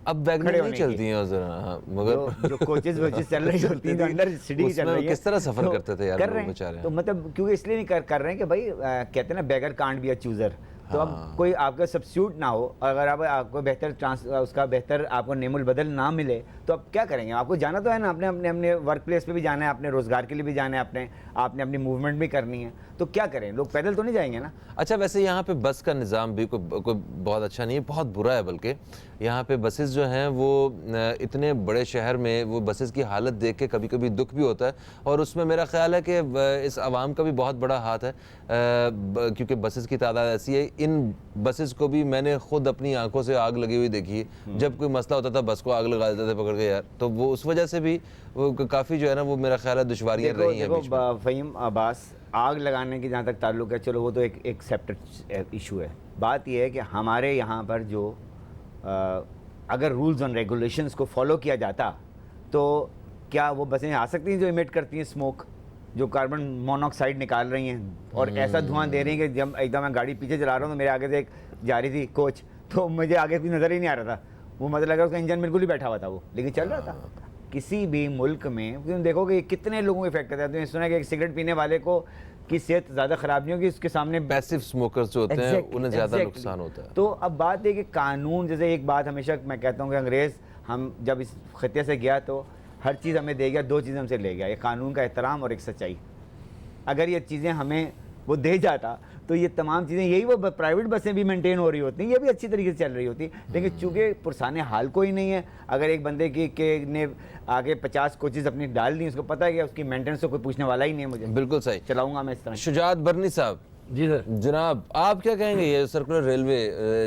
अब वैगन नहीं चलती हैं जरा, मगर जो कोचेज चल रही होती हैं, अंदर सिटी चल रही है, किस तरह सफ़र करते थे यार, कर रहे हैं। तो मतलब क्योंकि इसलिए नहीं कर रहे हैं कि भाई कहते हैं ना, बेगर कांट बी अ चूज़र। तो अब कोई आपका सब्स्टिट्यूट ना हो, अगर आपको बेहतर आपको नेमुल बदल ना मिले, तो अब क्या करेंगे? आपको जाना तो है ना, अपने वर्क प्लेस पे भी जाना है, अपने रोज़गार के लिए भी जाना है, आपने अपनी मूवमेंट भी करनी है, तो क्या करें? लोग पैदल तो नहीं जाएंगे ना। अच्छा, वैसे यहाँ पे बस का निज़ाम भी कोई बहुत अच्छा नहीं है, बहुत बुरा है। बल्कि यहाँ पे बसेस जो हैं वो इतने बड़े शहर में वो बसेस की हालत देख के कभी कभी दुख भी होता है, और उसमें मेरा ख्याल है कि इस आवाम का भी बहुत बड़ा हाथ है, क्योंकि बसेस की तादाद ऐसी है। इन बसेस को भी मैंने खुद अपनी आंखों से आग लगी हुई देखी है। जब कोई मसला होता था बस को आग लगा देते थे पकड़ के यार, तो वो उस वजह से भी वो काफ़ी जो है ना, वो मेरा ख्याल है दुश्वारियाँ रही हैं। फ़हीम अब्बास, आग लगाने की जहाँ तक ताल्लुक है, चलो वो तो एक सेपरेट इशू है। बात यह है कि हमारे यहाँ पर जो अगर रूल्स और रेगुलेशंस को फॉलो किया जाता तो क्या वो बसें आ सकती हैं जो इमिट करती हैं स्मोक, जो कार्बन मोनोऑक्साइड निकाल रही हैं और ऐसा धुआं दे रही हैं कि जब एकदम मैं गाड़ी पीछे चला रहा हूँ तो मेरे आगे से एक जा रही थी कोच, तो मुझे आगे कुछ नज़र ही नहीं आ रहा था, वो मतलब लगा उसका इंजन बिल्कुल ही बैठा हुआ था वो, लेकिन चल रहा था। किसी भी मुल्क में तुम देखोगे कितने लोगों को इफेक्ट करता है। तुमने सुना है कि एक सिगरेट पीने वाले को की सेहत ज़्यादा ख़राब नहीं होगी, उसके सामने पैसिव स्मोकर्स जो होते हैं उन्हें ज़्यादा नुकसान होता है। तो अब बात है कि कानून, जैसे एक बात हमेशा मैं कहता हूँ कि अंग्रेज़ हम जब इस खत्ते से गया तो हर चीज़ हमें दे गया, दो चीज़ हमसे ले गया, एक कानून का एहतराम और एक सच्चाई। अगर ये चीज़ें हमें वो दे जाता तो ये तमाम चीज़ें, यही वो प्राइवेट बसें भी मेंटेन हो रही होती, ये भी अच्छी तरीके से चल रही होती, लेकिन चूँकि पुरसाने हाल कोई नहीं है। अगर एक बंदे की ने आगे 50 कोचेज़ अपनी डाल दी, उसको पता है कि उसकी मेंटेनेंस तो कोई पूछने वाला ही नहीं है, मुझे बिल्कुल सही चलाऊँगा मैं इस तरह। शुजात बरनी साहब, जी सर। जनाब आप क्या कहेंगे, ये सर्कुलर रेलवे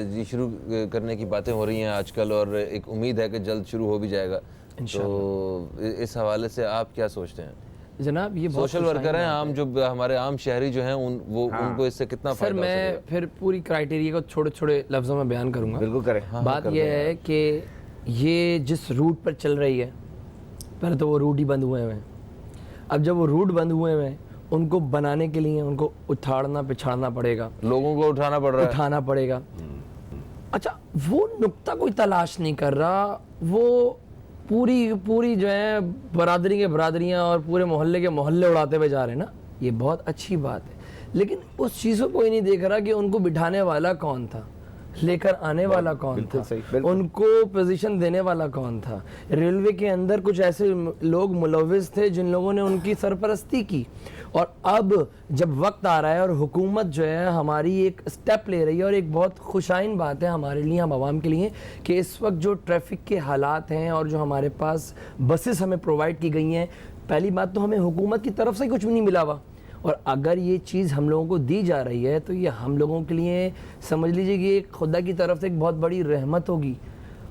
जी शुरू करने की बातें हो रही हैं आजकल और एक उम्मीद है कि जल्द शुरू हो भी जाएगा, तो इस हवाले से आप क्या सोचते हैं? जनाब ये सोशल वर्कर हैं आम, जो हमारे आम शहरी जो हैं उनको इससे कितना सर मैं फिर पूरी क्राइटेरिया को छोटे छोटे लफ्ज़ों में बयान करूंगा। बिल्कुल करें। बात यह है कि ये जिस रूट पर चल रही है, पहले तो वो रूट ही बंद हुए हैं। अब जब वो रूट बंद हुए हैं, उनको बनाने के लिए उनको उठाड़ना पिछाड़ना पड़ेगा, लोगों को उठाना पड़ रहा है, उठाना पड़ेगा। अच्छा, वो नुक्ता कोई तलाश नहीं कर रहा, वो पूरी जो है बरादरी के बरादरियाँ और पूरे मोहल्ले के मोहल्ले उड़ाते हुए जा रहे हैं ना, ये बहुत अच्छी बात है, लेकिन उस चीज़ को कोई नहीं देख रहा कि उनको बिठाने वाला कौन था, लेकर आने वाला कौन था, उनको पोजीशन देने वाला कौन था। रेलवे के अंदर कुछ ऐसे लोग मुलविस थे जिन लोगों ने उनकी सरपरस्ती की, और अब जब वक्त आ रहा है और हुकूमत जो है हमारी एक स्टेप ले रही है, और एक बहुत खुशाइन बात है हमारे लिए, हम आवाम के लिए, कि इस वक्त जो ट्रैफिक के हालात हैं और जो हमारे पास बसेस हमें प्रोवाइड की गई हैं, पहली बात तो हमें हुकूमत की तरफ से कुछ भी नहीं मिला हुआ, और अगर ये चीज़ हम लोगों को दी जा रही है तो ये हम लोगों के लिए समझ लीजिए कि एक खुदा की तरफ से एक बहुत बड़ी रहमत होगी।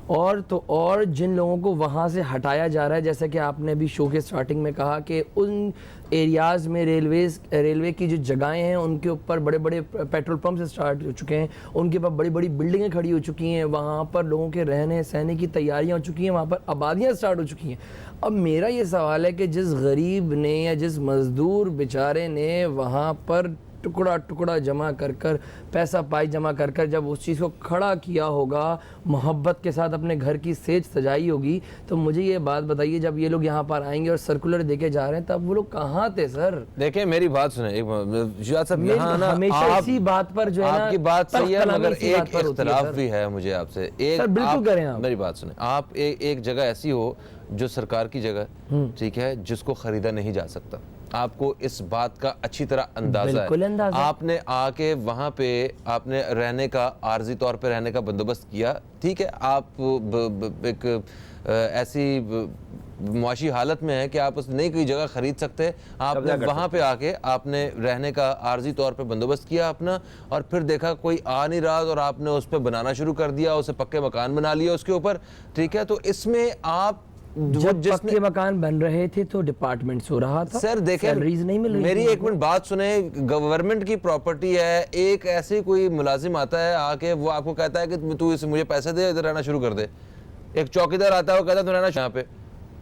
और जिन लोगों को वहाँ से हटाया जा रहा है, जैसे कि आपने भी शो के स्टार्टिंग में कहा कि उन एरियाज़ में रेलवे की जो जगहें हैं उनके ऊपर बड़े बड़े पेट्रोल पंप स्टार्ट हो चुके हैं, उनके पास बड़ी बड़ी बिल्डिंगें खड़ी हो चुकी हैं, वहाँ पर लोगों के रहने सहने की तैयारियाँ हो चुकी हैं, वहाँ पर आबादियाँ स्टार्ट हो चुकी हैं। अब मेरा ये सवाल है कि जिस गरीब ने या जिस मज़दूर बेचारे ने वहाँ पर टुकड़ा टुकड़ा जमा कर कर पैसा पाई जमा कर कर जब उस चीज़ को खड़ा किया होगा, मोहब्बत के साथ अपने घर की सेज सजाई होगी, तो मुझे ये बात बताइए, जब ये लोग यहाँ पर आएंगे और सर्कुलर देके जा रहे हैं, तब वो लोग कहाँ थे सर? देखिए मेरी बात सुने, हमेशा इसी बात पर जो है आपकी बात सही है, मगर एक इख्तिलाफ भी है मुझे आपसे। सर बिल्कुल करें आप। मेरी बात सुने, आप एक जगह ऐसी हो जो सरकार की जगह, ठीक है, जिसको खरीदा नहीं जा सकता, आपको इस बात का अच्छी तरह अंदाजा है, आपने आके वहाँ पे आपने रहने का, आर्जी तौर पे रहने का बंदोबस्त किया, ठीक है, आप एक ऐसी मुआशी हालत में है कि आप उस नई कोई जगह खरीद सकते, आपने वहाँ पे आके आपने रहने का आर्जी तौर पे बंदोबस्त किया अपना, और फिर देखा कोई आ नहीं रहा और आपने उस पर बनाना शुरू कर दिया, उसे पक्के मकान बना लिया उसके ऊपर, ठीक है, तो इसमें आप जब पक्के मकान बन रहे थे तो डिपार्टमेंट सो रहा था, सर देखें, सैलरीज नहीं मिल रही, मेरी एक मिनट बात सुने, गवर्नमेंट की प्रॉपर्टी है, एक ऐसे कोई मुलाजिम आता है आके वो आपको कहता है कि तू मुझे पैसे दे, इधर रहना शुरू कर दे, एक चौकीदार आता है वो कहता है तू रहना यहाँ पे,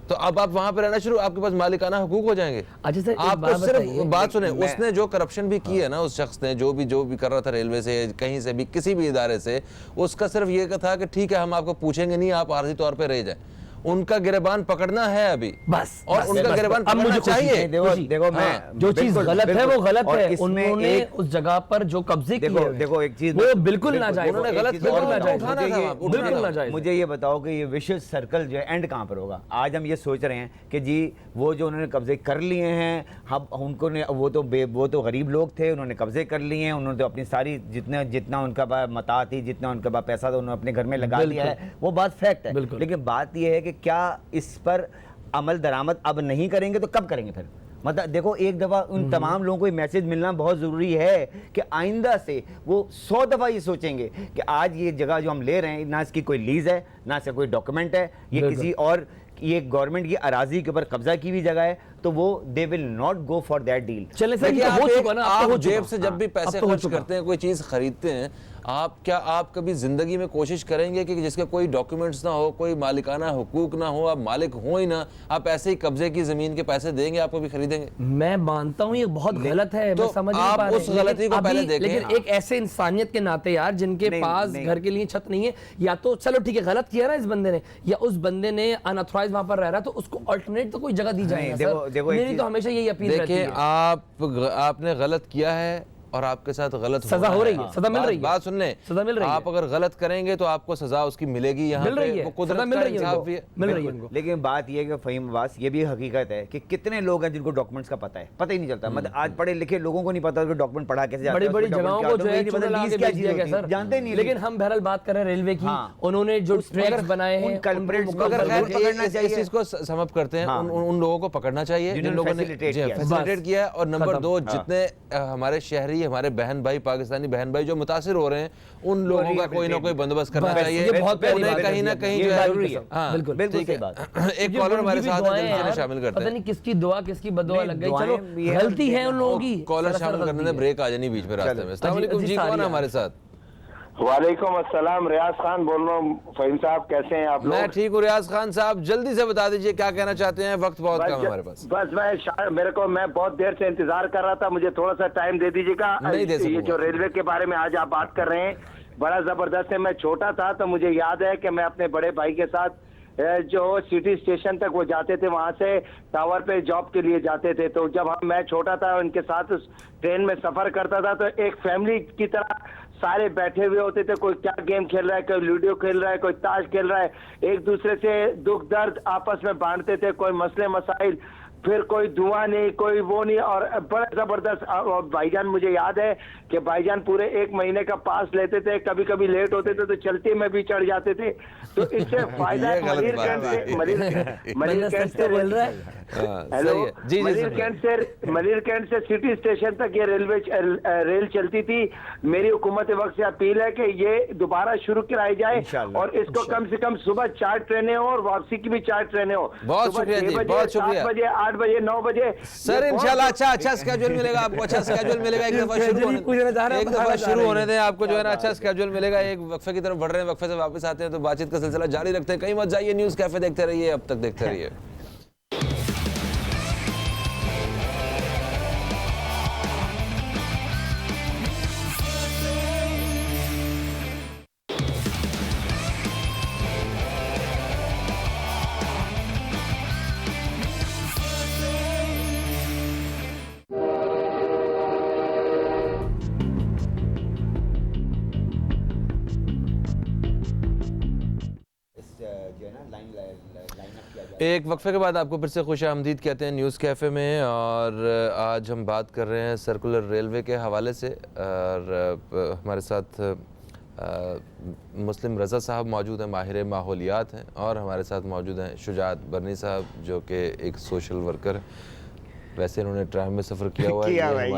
तो अब आप वहां पे रहना शुरू, आपके पास मालिकाना हुकूक हो जाएंगे। अच्छा सर, आपको सिर्फ बात सुने, उसने जो करप्शन भी की है ना, उस शख्स ने जो भी कर रहा था रेलवे से, कहीं से भी, किसी भी इदारे से, उसका सिर्फ ये था कि ठीक है हम आपको पूछेंगे नहीं, आप आर्जी तौर पे रह जाए, उनका गिरबान पकड़ना है अभी बस, और उनका गिरबान पकड़ना चाहिए। देखो मैं जो चीज गलत है वो गलत है, उन्होंने उस जगह पर जो कब्जे किए, देखो एक चीज वो बिल्कुल ना जाए, उन्होंने गलत बिल्कुल ना जाए। मुझे ये बताओ कि ये विशेष सर्कल जो है एंड कहाँ पर होगा? आज हम ये सोच रहे हैं कि जी वो जो उन्होंने कब्जे कर लिए हैं, हम उनको ने वो तो गरीब लोग थे, उन्होंने कब्जे कर लिए हैं, उन्होंने तो अपनी सारी जितना उनका पास मता थी, जितना उनका पास पैसा था, उन्होंने अपने घर में लगा दिया है, वो बात फैक्ट है। लेकिन बात ये है कि क्या इस पर अमल दरामद अब नहीं करेंगे तो कब करेंगे फिर? मतलब देखो, एक दफ़ा उन तमाम लोगों को मैसेज मिलना बहुत ज़रूरी है कि आइंदा से वो 100 दफ़ा ये सोचेंगे कि आज ये जगह जो हम ले रहे हैं, ना इसकी कोई लीज है, ना इसका कोई डॉक्यूमेंट है, ये किसी और ये गवर्नमेंट की अराजी के ऊपर कब्जा की हुई जगह है, तो वो they will not go for that deal. चले सर, आप जेब से जब भी पैसे खर्च करते हैं, कोई चीज़ खरीदते हैं, आप कभी ज़िंदगी में कोशिश करेंगे कि जिसके कोई डॉक्यूमेंट्स ना हो, कोई मालिकाना हुकूक ना हो, आप मालिक हो ही ना, आप ऐसे ही कब्जे की ज़मीन के पैसे देंगे, आपको भी खरीदेंगे? मैं मानता हूँ ये बहुत गलत है, तो मैं समझ नहीं आप पा रहे उस गलती को पहले देखें। लेकिन एक ऐसे इंसानियत के नाते यार, जिनके पास घर के लिए छत नहीं है, या तो चलो ठीक है गलत किया ना इस बंदे ने, या उस बंदे ने अनऑथराइज वहां पर रह रहा है, तो उसको अल्टरनेट तो कोई जगह दी जाए ना सर। मेरी तो हमेशा यही अपील रहती है। देखिए, आपने गलत किया है और आपके साथ गलत सजा हो रही है, सजा मिल रही है। बात सुन लें, सजा मिल रही है। आप अगर गलत करेंगे तो आपको सजा उसकी मिलेगी, यहाँ मिल रही है, वो कुदरत सजा मिल का रही है इंसाफ उनको, भी है। मिल रही है उनको। लेकिन बात यह है कि फ़हीम अब्बास, ये भी हकीकत है कि कितने लोग हैं जिनको डॉक्यूमेंट्स का पता है, पता ही नहीं चलता। मतलब आज पढ़े लिखे लोगों को नहीं पता कि डॉक्यूमेंट पढ़ा कैसे जाता है, बड़ी-बड़ी जगहों को जो है चूना लगा के बेच दिया गया सर, जानते नहीं। लेकिन हम बहरहाल बात कर रहे हैं रेलवे की, उन्होंने जो ट्रैक्स बनाए हैं, इस चीज को समझ करते हैं, उन लोगों को पकड़ना चाहिए जिन लोगों ने फैसिलिटेट किया है। और नंबर 2, जितने हमारे शहरी, हमारे बहन भाई, पाकिस्तानी बहन भाई जो मुतासिर हो रहे हैं, उन लोगों का कोई ना कोई बंदोबस्त करना चाहिए। कहीं ना कहीं जो है, बिल्कुल ठीक है। एक कॉलर हमारे साथ है, शामिल करते पता नहीं किसकी दुआ किसकी बददुआ लग गई। चलो गलती है उन लोगों की, कॉलर शामिल करने में ब्रेक आ जानी बीच में रास्ते में। अस्सलाम वालेकुम जी, कौन है हमारे साथ? वालेकुम अस्सलाम, रियाज खान बोल रहा हूँ। फ़हीम साहब कैसे हैं आप लोग? मैं ठीक हूँ रियाज खान साहब, जल्दी से बता दीजिए क्या कहना चाहते हैं, वक्त बहुत कम है हमारे पास। बस मैं बहुत देर से इंतजार कर रहा था, मुझे थोड़ा सा टाइम दे दीजिएगा। ये जो रेलवे के बारे में आज आप बात कर रहे हैं, बड़ा जबरदस्त है। मैं छोटा था तो मुझे याद है कि मैं अपने बड़े भाई के साथ जो सिटी स्टेशन तक वो जाते थे, वहां से टावर पे जॉब के लिए जाते थे। तो जब मैं छोटा था, उनके साथ ट्रेन में सफर करता था, तो एक फैमिली की तरह सारे बैठे हुए होते थे। कोई क्या गेम खेल रहा है, कोई लूडो खेल रहा है, कोई ताश खेल रहा है, एक दूसरे से दुख दर्द आपस में बांटते थे, कोई मसले मसाइल, फिर कोई धुआं नहीं, कोई वो नहीं। और बड़ा जबरदस्त। और भाईजान, मुझे याद है कि भाईजान पूरे 1 महीने का पास लेते थे, कभी कभी लेट होते थे तो चलते में भी चढ़ जाते थे। तो इससे फायदा मलिरकंड से सिटी स्टेशन तक ये रेल चलती थी। मेरी हुकूमत वक्त से अपील है कि ये दोबारा शुरू कराई जाए और इसको कम से कम सुबह 4 ट्रेनें हो और वापसी की भी 4 ट्रेनें हो। बहुत शुक्रिया जी, बहुत शुक्रिया। 7 बजे, 8 बजे, 9 बजे सर इंशाल्लाह अच्छा स्केड्यूल मिलेगा आपको, अच्छा स्केड्यूल मिलेगा। एक दफा शुरू होने दें, आपको जो है ना अच्छा स्केड्यूल मिलेगा। एक वक्फे की तरफ बढ़ रहे हैं, वक्फे से वापस आते हैं तो बातचीत का सिलसिला जारी रखते हैं। कहीं मत जाइए, न्यूज़ कैफे देखते रहिए, अब तक देखते रहिए। एक वक्फे के बाद आपको फिर से खुश आमदीद कहते हैं न्यूज़ कैफ़े में। और आज हम बात कर रहे हैं सर्कुलर रेलवे के हवाले से। और हमारे साथ मुस्लिम रज़ा साहब मौजूद हैं, माहिर माहौलियात हैं। और हमारे साथ मौजूद हैं शुजात बरनी साहब, जो कि एक सोशल वर्कर। वैसे इन्होंने ट्राम में सफ़र किया हुआ है,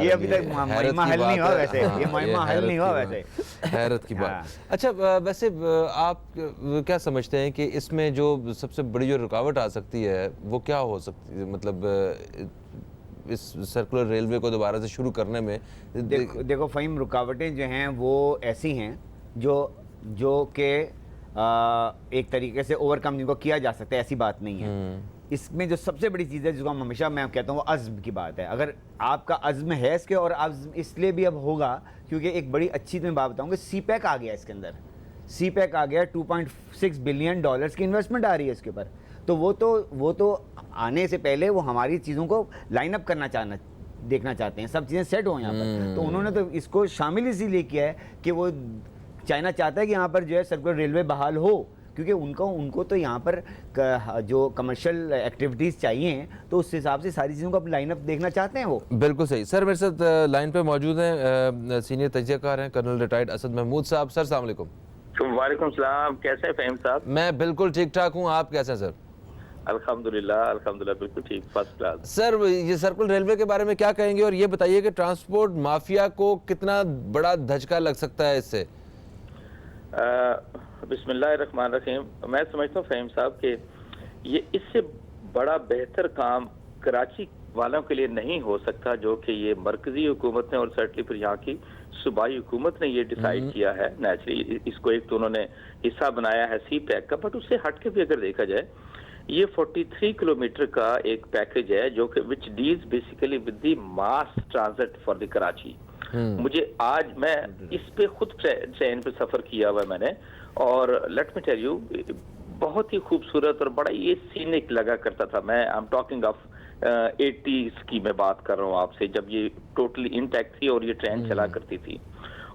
ये अभी तक मायमा हल नहीं हुआ वैसे, ये मायमा हल नहीं हुआ वैसे, हैरत की बात। अच्छा, वैसे आप क्या समझते हैं कि इसमें जो सबसे बड़ी जो रुकावट आ सकती है वो क्या हो सकती है, मतलब इस सर्कुलर रेलवे को दोबारा से शुरू करने में? देखो फ़हीम, रुकावटें जो हैं वो ऐसी हैं जो कि एक तरीके से ओवरकम जिनको किया जा सकता है, ऐसी बात नहीं है। इसमें जो सबसे बड़ी चीज़ है जिसको हम हमेशा मैं कहता हूँ वो अज़्म की बात है। अगर आपका अज़्म है इसके, और अज़्म इसलिए भी अब होगा क्योंकि एक बड़ी अच्छी तुम्हें बात बताऊँ कि सीपैक आ गया इसके अंदर। सीपैक आ गया, $2.6 बिलियन की इन्वेस्टमेंट आ रही है इसके ऊपर। तो वो तो आने से पहले वो हमारी चीज़ों को लाइन अप देखना चाहते हैं, सब चीज़ें सेट हो यहाँ पर। तो उन्होंने तो इसको शामिल इसीलिए किया है कि वो चाइना चाहता है कि यहाँ पर जो है सर्कुलर रेलवे बहाल हो, क्योंकि उनको तो यहाँ पर जो कमर्शियल एक्टिविटीज़ चाहिए, तो उस हिसाब से सारी चीज़ों को अब लाइन अप देखना चाहते हैं वो। बिल्कुल सही। सर मेरे साथ लाइन पे मौजूद हैं सीनियर तजियाकार हैं कर्नल रिटायर्ड असद महमूद साहब। सर अस्सलाम वालेकुम। वालेकुम सलाम, कैसे हैं फ़हीम साहब? मैं बिल्कुल ठीक ठाक हूँ, आप कैसे हैं सर? अल्हम्दुलिल्लाह बिल्कुल ठीक, फर्स्ट क्लास। सर ये सर्कुलर रेलवे के बारे में क्या कहेंगे, और ये बताइए कि ट्रांसपोर्ट माफिया को कितना बड़ा धचका लग सकता है इससे? बिस्मिल्लाहिर्रहमानिर्रहीम। मैं समझता हूँ फ़हीम साहब कि ये इससे बड़ा बेहतर काम कराची वालों के लिए नहीं हो सकता, जो कि ये मरकजी हुकूमत ने और सर्टली फिर यहाँ की सूबाई हुकूमत ने ये डिसाइड किया है। नेचुरली इसको एक तो उन्होंने हिस्सा बनाया है सी पैक का, बट उससे हट के भी अगर देखा जाए ये 43 किलोमीटर का एक पैकेज है जो कि which deals basically with the mass transit for the Karachi. मुझे आज मैं इस पे खुद ट्रेन पे सफर किया हुआ मैंने, और लेट मी टेल यू बहुत ही खूबसूरत और बड़ा ये सीनिक लगा करता था। मैं I am talking of 80s की मैं बात कर रहा हूँ आपसे, जब ये टोटली इंटैक्ट थी और ये ट्रेन चला करती थी।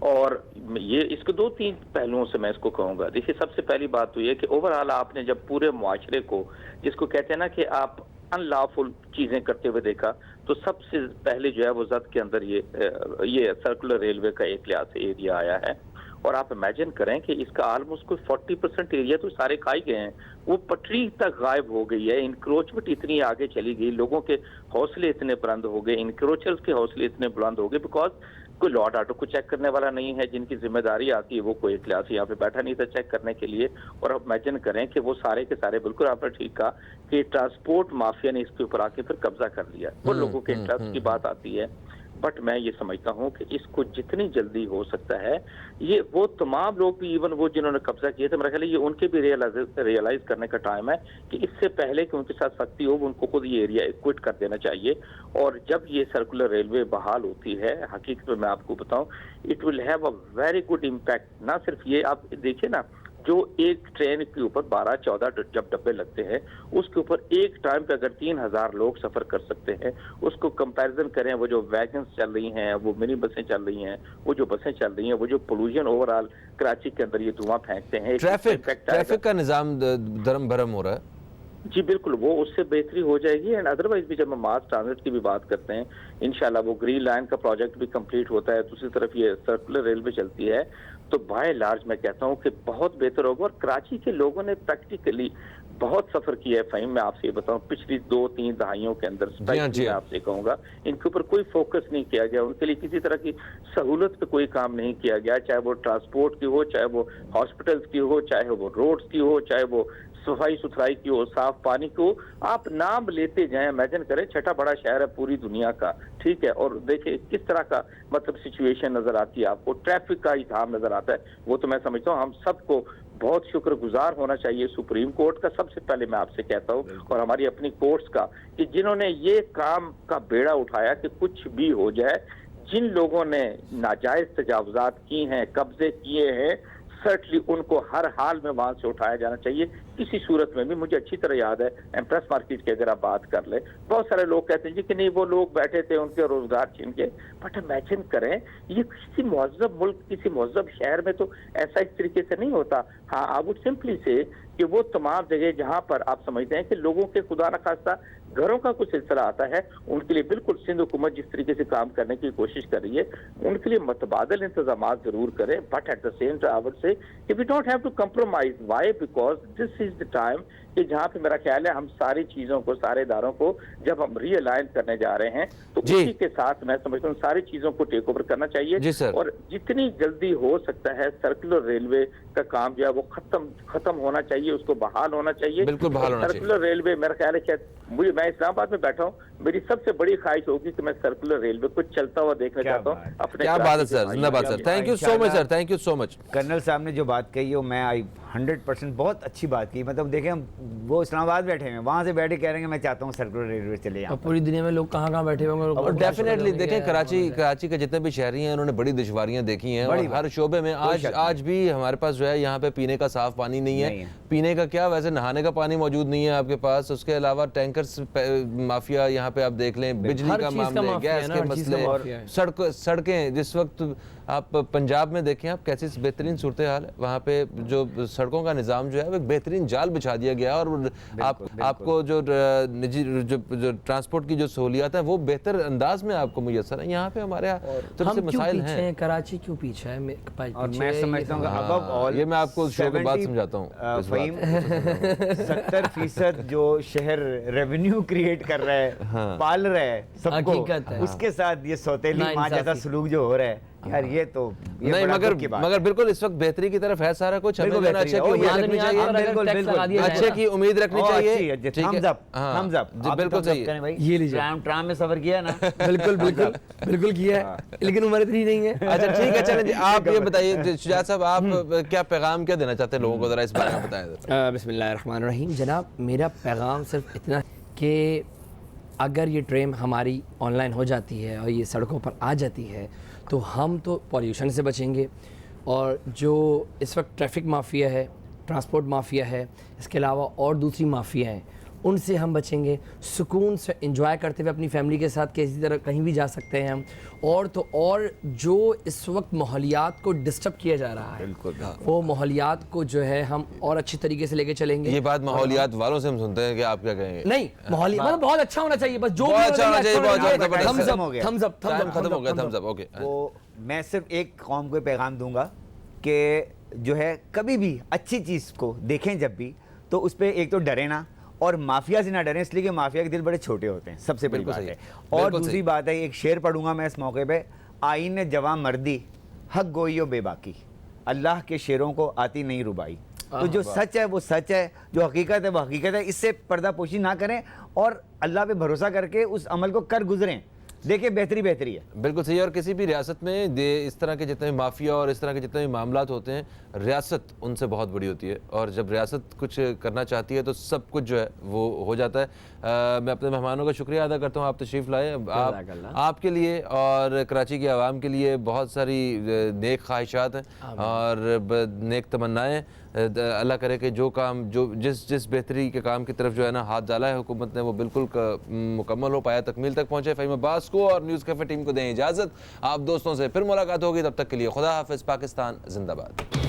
और ये इसके 2-3 पहलुओं से मैं इसको कहूँगा। देखिए, सबसे पहली बात तो ये कि ओवरऑल आपने जब पूरे मुआशरे को, जिसको कहते हैं ना कि आप अनलॉफुल चीजें करते हुए देखा, तो सबसे पहले जो है वो जद के अंदर ये सर्कुलर रेलवे का एक लिहाज से एरिया आया है। और आप इमेजिन करें कि इसका ऑलमोस्ट कोई 40% एरिया तो सारे खाई गए हैं, वो पटरी तक गायब हो गई है। इंक्रोचमेंट इतनी आगे चली गई, लोगों के हौसले इतने बुलंद हो गए, इंक्रोचर्स के हौसले इतने बुलंद हो गए, बिकॉज कोई लॉट ऑटो को चेक करने वाला नहीं है, जिनकी जिम्मेदारी आती है वो कोई क्लास यहाँ पे बैठा नहीं था चेक करने के लिए। और अब इमेजिन करें कि वो सारे के सारे, बिल्कुल आपने ठीक कहा कि ट्रांसपोर्ट माफिया ने इसके ऊपर आके फिर कब्जा कर लिया। वो लोगों के इंटरेस्ट की बात आती है, बट मैं ये समझता हूँ कि इसको जितनी जल्दी हो सकता है, ये वो तमाम लोग भी, इवन वो जिन्होंने कब्जा किए थे, मेरा ख्याल है ये उनके भी रियलाइज करने का टाइम है कि इससे पहले कि उनके साथ सख्ती हो, उनको खुद ये एरिया क्विट कर देना चाहिए। और जब ये सर्कुलर रेलवे बहाल होती है, हकीकत में मैं आपको बताऊं, it will have a very good impact. ना सिर्फ ये, आप देखिए ना, जो एक ट्रेन के ऊपर 12-14 जब डब्बे लगते हैं, उसके ऊपर एक टाइम पे अगर 3000 लोग सफर कर सकते हैं, उसको कंपैरिजन करें वो जो वैगन्स चल रही हैं, वो मिनी बसें चल रही हैं, वो जो बसें चल रही हैं, वो जो पोल्यूशन ओवरऑल कराची के अंदर ये धुआं फेंकते हैं, ट्रैफिक का निजाम दरम भरम हो रहा है। जी बिल्कुल, वो उससे बेहतरी हो जाएगी। एंड अदरवाइज भी जब हम मास ट्रांजिट की भी बात करते हैं, इंशाल्लाह वो ग्रीन लाइन का प्रोजेक्ट भी कंप्लीट होता है, दूसरी तरफ ये सर्कुलर रेलवे चलती है, तो बाय लार्ज मैं कहता हूँ कि बहुत बेहतर होगा। और कराची के लोगों ने प्रैक्टिकली बहुत सफर किया है फ़हीम, मैं आपसे ये बताऊं, पिछली 2-3 दहाइयों के अंदर मैं आपसे कहूँगा इनके ऊपर कोई फोकस नहीं किया गया, उनके लिए किसी तरह की सहूलत पे कोई काम नहीं किया गया, चाहे वो ट्रांसपोर्ट की हो, चाहे वो हॉस्पिटल्स की हो, चाहे वो रोड्स की हो, चाहे वो सफाई सुथराई की हो, साफ पानी की हो। आप नाम लेते जाएं, इमेजिन करें, छठा बड़ा शहर है पूरी दुनिया का, ठीक है, और देखिए किस तरह का मतलब सिचुएशन नजर आती है आपको, ट्रैफिक का इज़्हाम नजर आता है। वो तो मैं समझता हूँ हम सबको बहुत शुक्रगुजार होना चाहिए सुप्रीम कोर्ट का, सबसे पहले मैं आपसे कहता हूँ, और हमारी अपनी कोर्ट्स का, कि जिन्होंने ये काम का बेड़ा उठाया कि कुछ भी हो जाए, जिन लोगों ने नाजायज तजावुजात की हैं, कब्जे किए हैं, सर्टली उनको हर हाल में वहां से उठाया जाना चाहिए किसी सूरत में भी। मुझे अच्छी तरह याद है एम्प्रेस मार्केट की अगर आप बात कर ले, बहुत सारे लोग कहते हैं जी कि नहीं वो लोग बैठे थे उनके रोजगार छीन के, बट इमेजिन करें ये किसी मुहज़्ज़ब मुल्क, किसी मुहज़्ज़ब शहर में तो ऐसा इस तरीके से नहीं होता। हाँ, आई वुड सिंपली से कि वो तमाम जगह जहां पर आप समझते हैं कि लोगों के खुदा न खास्ता घरों का कुछ सिलसिला आता है, उनके लिए बिल्कुल सिंध हुकूमत जिस तरीके से काम करने की कोशिश कर रही है, उनके लिए मतबादल इंतजाम जरूर करें, but at the same time I would say कि we don't have to compromise. Why? Because this is the time कि जहाँ पे मेरा ख्याल है हम सारी चीजों को, सारे इदारों को जब हम रीअलाइन करने जा रहे हैं, तो उसी के साथ मैं समझता हूँ सारी चीजों को टेक ओवर करना चाहिए। और जितनी जल्दी हो सकता है सर्कुलर रेलवे का काम जो है वो खत्म होना चाहिए, उसको बहाल होना चाहिए, बिल्कुल बहाल होना चाहिए। सर्कुलर रेलवे मेरा ख्याल है शायद मैं इस्लामाबाद में बैठा हूँ, मेरी सबसे बड़ी ख्वाहिश होगी कि मैं सर्कुलर रेलवे को चलता हुआ देखना चाहता हूँ अपने। क्या बात है सर, जिंदाबाद sir, thank you so much sir, thank you so much. Colonel साहब ने जो बात कही वो मैं 100% बहुत अच्छी बात की। मतलब देखें, हम वो इस्लामाबाद बैठे हैं, वहाँ से बैठे कह रहे हैं मैं चाहता हूँ सर्कुलर रेलवे चले यहाँ। पूरी दुनिया में लोग कहाँ बैठे होंगे। और डेफिनेटली देखें, कराची के जितने भी शहरी हैं उन्होंने बड़ी दुश्वारियां देखी हैं, और हर शोबे में आज भी हमारे पास जो है यहाँ पे पीने का साफ पानी नहीं है। पीने का क्या, वैसे नहाने का पानी मौजूद नहीं है आपके पास, उसके अलावा टैंकर्स माफिया यहाँ पे आप देख लें, बिजली का मामले, गैस के मसले, सड़कें जिस वक्त आप पंजाब में देखें आप कैसी बेहतरीन सूरत हाल है, वहाँ पे जो सड़कों का निज़ाम जो है वो एक बेहतरीन जाल बिछा दिया गया, और आपको जो निजी जो ट्रांसपोर्ट की जो सहूलियात है वो बेहतर अंदाज में आपको मुयसर है। यहाँ पे हमारे यहाँ मसाइल हैं। कराची क्यों पीछे है? और मैं समझता हूँ अबव ऑल, ये मैं आपको शो के बाद समझाता हूँ, 70% जो शहर रेवेन्यू क्रिएट कर रहा है, पाल रहा है सबको, उसके साथ ये सौतेली माँ जैसा सलूक जो हो रहा है, यार ये तो नहीं, बड़ा मगर दुख की बात मगर बिल्कुल इस वक्त बेहतरी की तरफ है सारा कुछ, हमें बिल्कुल जो है ना बेहतरी अच्छे है। की ओ, उम्मीद याद रखनी नहीं चाहिए, आता, बिल्कुल, बिल्कुल। अच्छे की उम्मीद रखनी चाहिए, ठीक है? थम्स अप, हाँ, थम्स अप। जी, बिल्कुल सही है। भाई ये लीजिए। ट्राम में सफर किया ना। बिल्कुल बिल्कुल बिल्कुल किया है, लेकिन उम्र इतनी नहीं है। अच्छा ठीक है, चलें जी, आप ये बताइए शुजात साहब, आप क्या पैगाम क्या देना चाहते हैं लोगों को, जरा इस बारे में बताएं। बिस्मिल्लाहिर्रहमानिर्रहीम। जनाब, मेरा पैगाम सिर्फ इतना कि अगर ये ट्रेन हमारी ऑनलाइन हो जाती है और ये सड़कों पर आ जाती है तो हम तो पॉल्यूशन से बचेंगे, और जो इस वक्त ट्रैफिक माफिया है, ट्रांसपोर्ट माफिया है, इसके अलावा और दूसरी माफिया हैं, उनसे हम बचेंगे। सुकून से एंजॉय करते हुए अपनी फैमिली के साथ किसी तरह कहीं भी जा सकते हैं हम। और तो और जो इस वक्त माहौलियात को डिस्टर्ब किया जा रहा है, वो माहौलियात को जो है हम और अच्छी तरीके से लेके चलेंगे। ये बात माहौलियात वालों से हम सुनते हैं कि आप क्या कहेंगे? नहीं, माहौलियात मतलब बहुत अच्छा होना चाहिए, बस जो बहुत अच्छा होना चाहिए, बहुत अच्छा, जबरदस्त। थम्स खत्म हो गया। अप टाइम खत्म हो गया, थम्स अप, ओके। तो मैं सिर्फ एक कौम को पैगाम दूंगा कि जो है कभी भी अच्छी चीज़ को देखें जब भी, तो उस पर एक तो डरे ना, और माफिया से ना डरें, इसलिए कि माफिया के दिल बड़े छोटे होते हैं, सबसे बड़ी बिल्कुल बात सही, है। बिल्कुल और सही। दूसरी बात है, एक शेर पढ़ूंगा मैं इस मौके पे, आईन जवां मर्दी हक गोइयो बेबाकी, अल्लाह के शेरों को आती नहीं रुबाई। तो जो सच है वो सच है, जो हकीकत है वो हकीकत है, इससे पर्दापोशी ना करें और अल्लाह पे भरोसा करके उस अमल को कर गुजरें। देखिए बेहतरी बेहतरी है। बिल्कुल सही है। और किसी भी रियासत में इस तरह के जितने भी माफिया और इस तरह के जितने भी मामलात होते हैं, रियासत उनसे बहुत बड़ी होती है, और जब रियासत कुछ करना चाहती है तो सब कुछ जो है वो हो जाता है। मैं अपने मेहमानों का शुक्रिया अदा करता हूँ, आप तशरीफ़ लाए। आपके लिए और कराची की आवाम के लिए बहुत सारी नेक ख्वाहिशात हैं और नेक तमन्नाएँ। अल्लाह करे कि जो काम जो जिस बेहतरी के काम की तरफ जो है ना हाथ डाला है हुकूमत ने, वो बिल्कुल मुकम्मल हो पाया, तकमील तक पहुँचे। फ़हीम अब्बास को और न्यूज़ कैफ़े टीम को दें इजाज़त। आप दोस्तों से फिर मुलाकात होगी, तब तक के लिए खुदा हाफ़िज़। पाकिस्तान जिंदाबाद।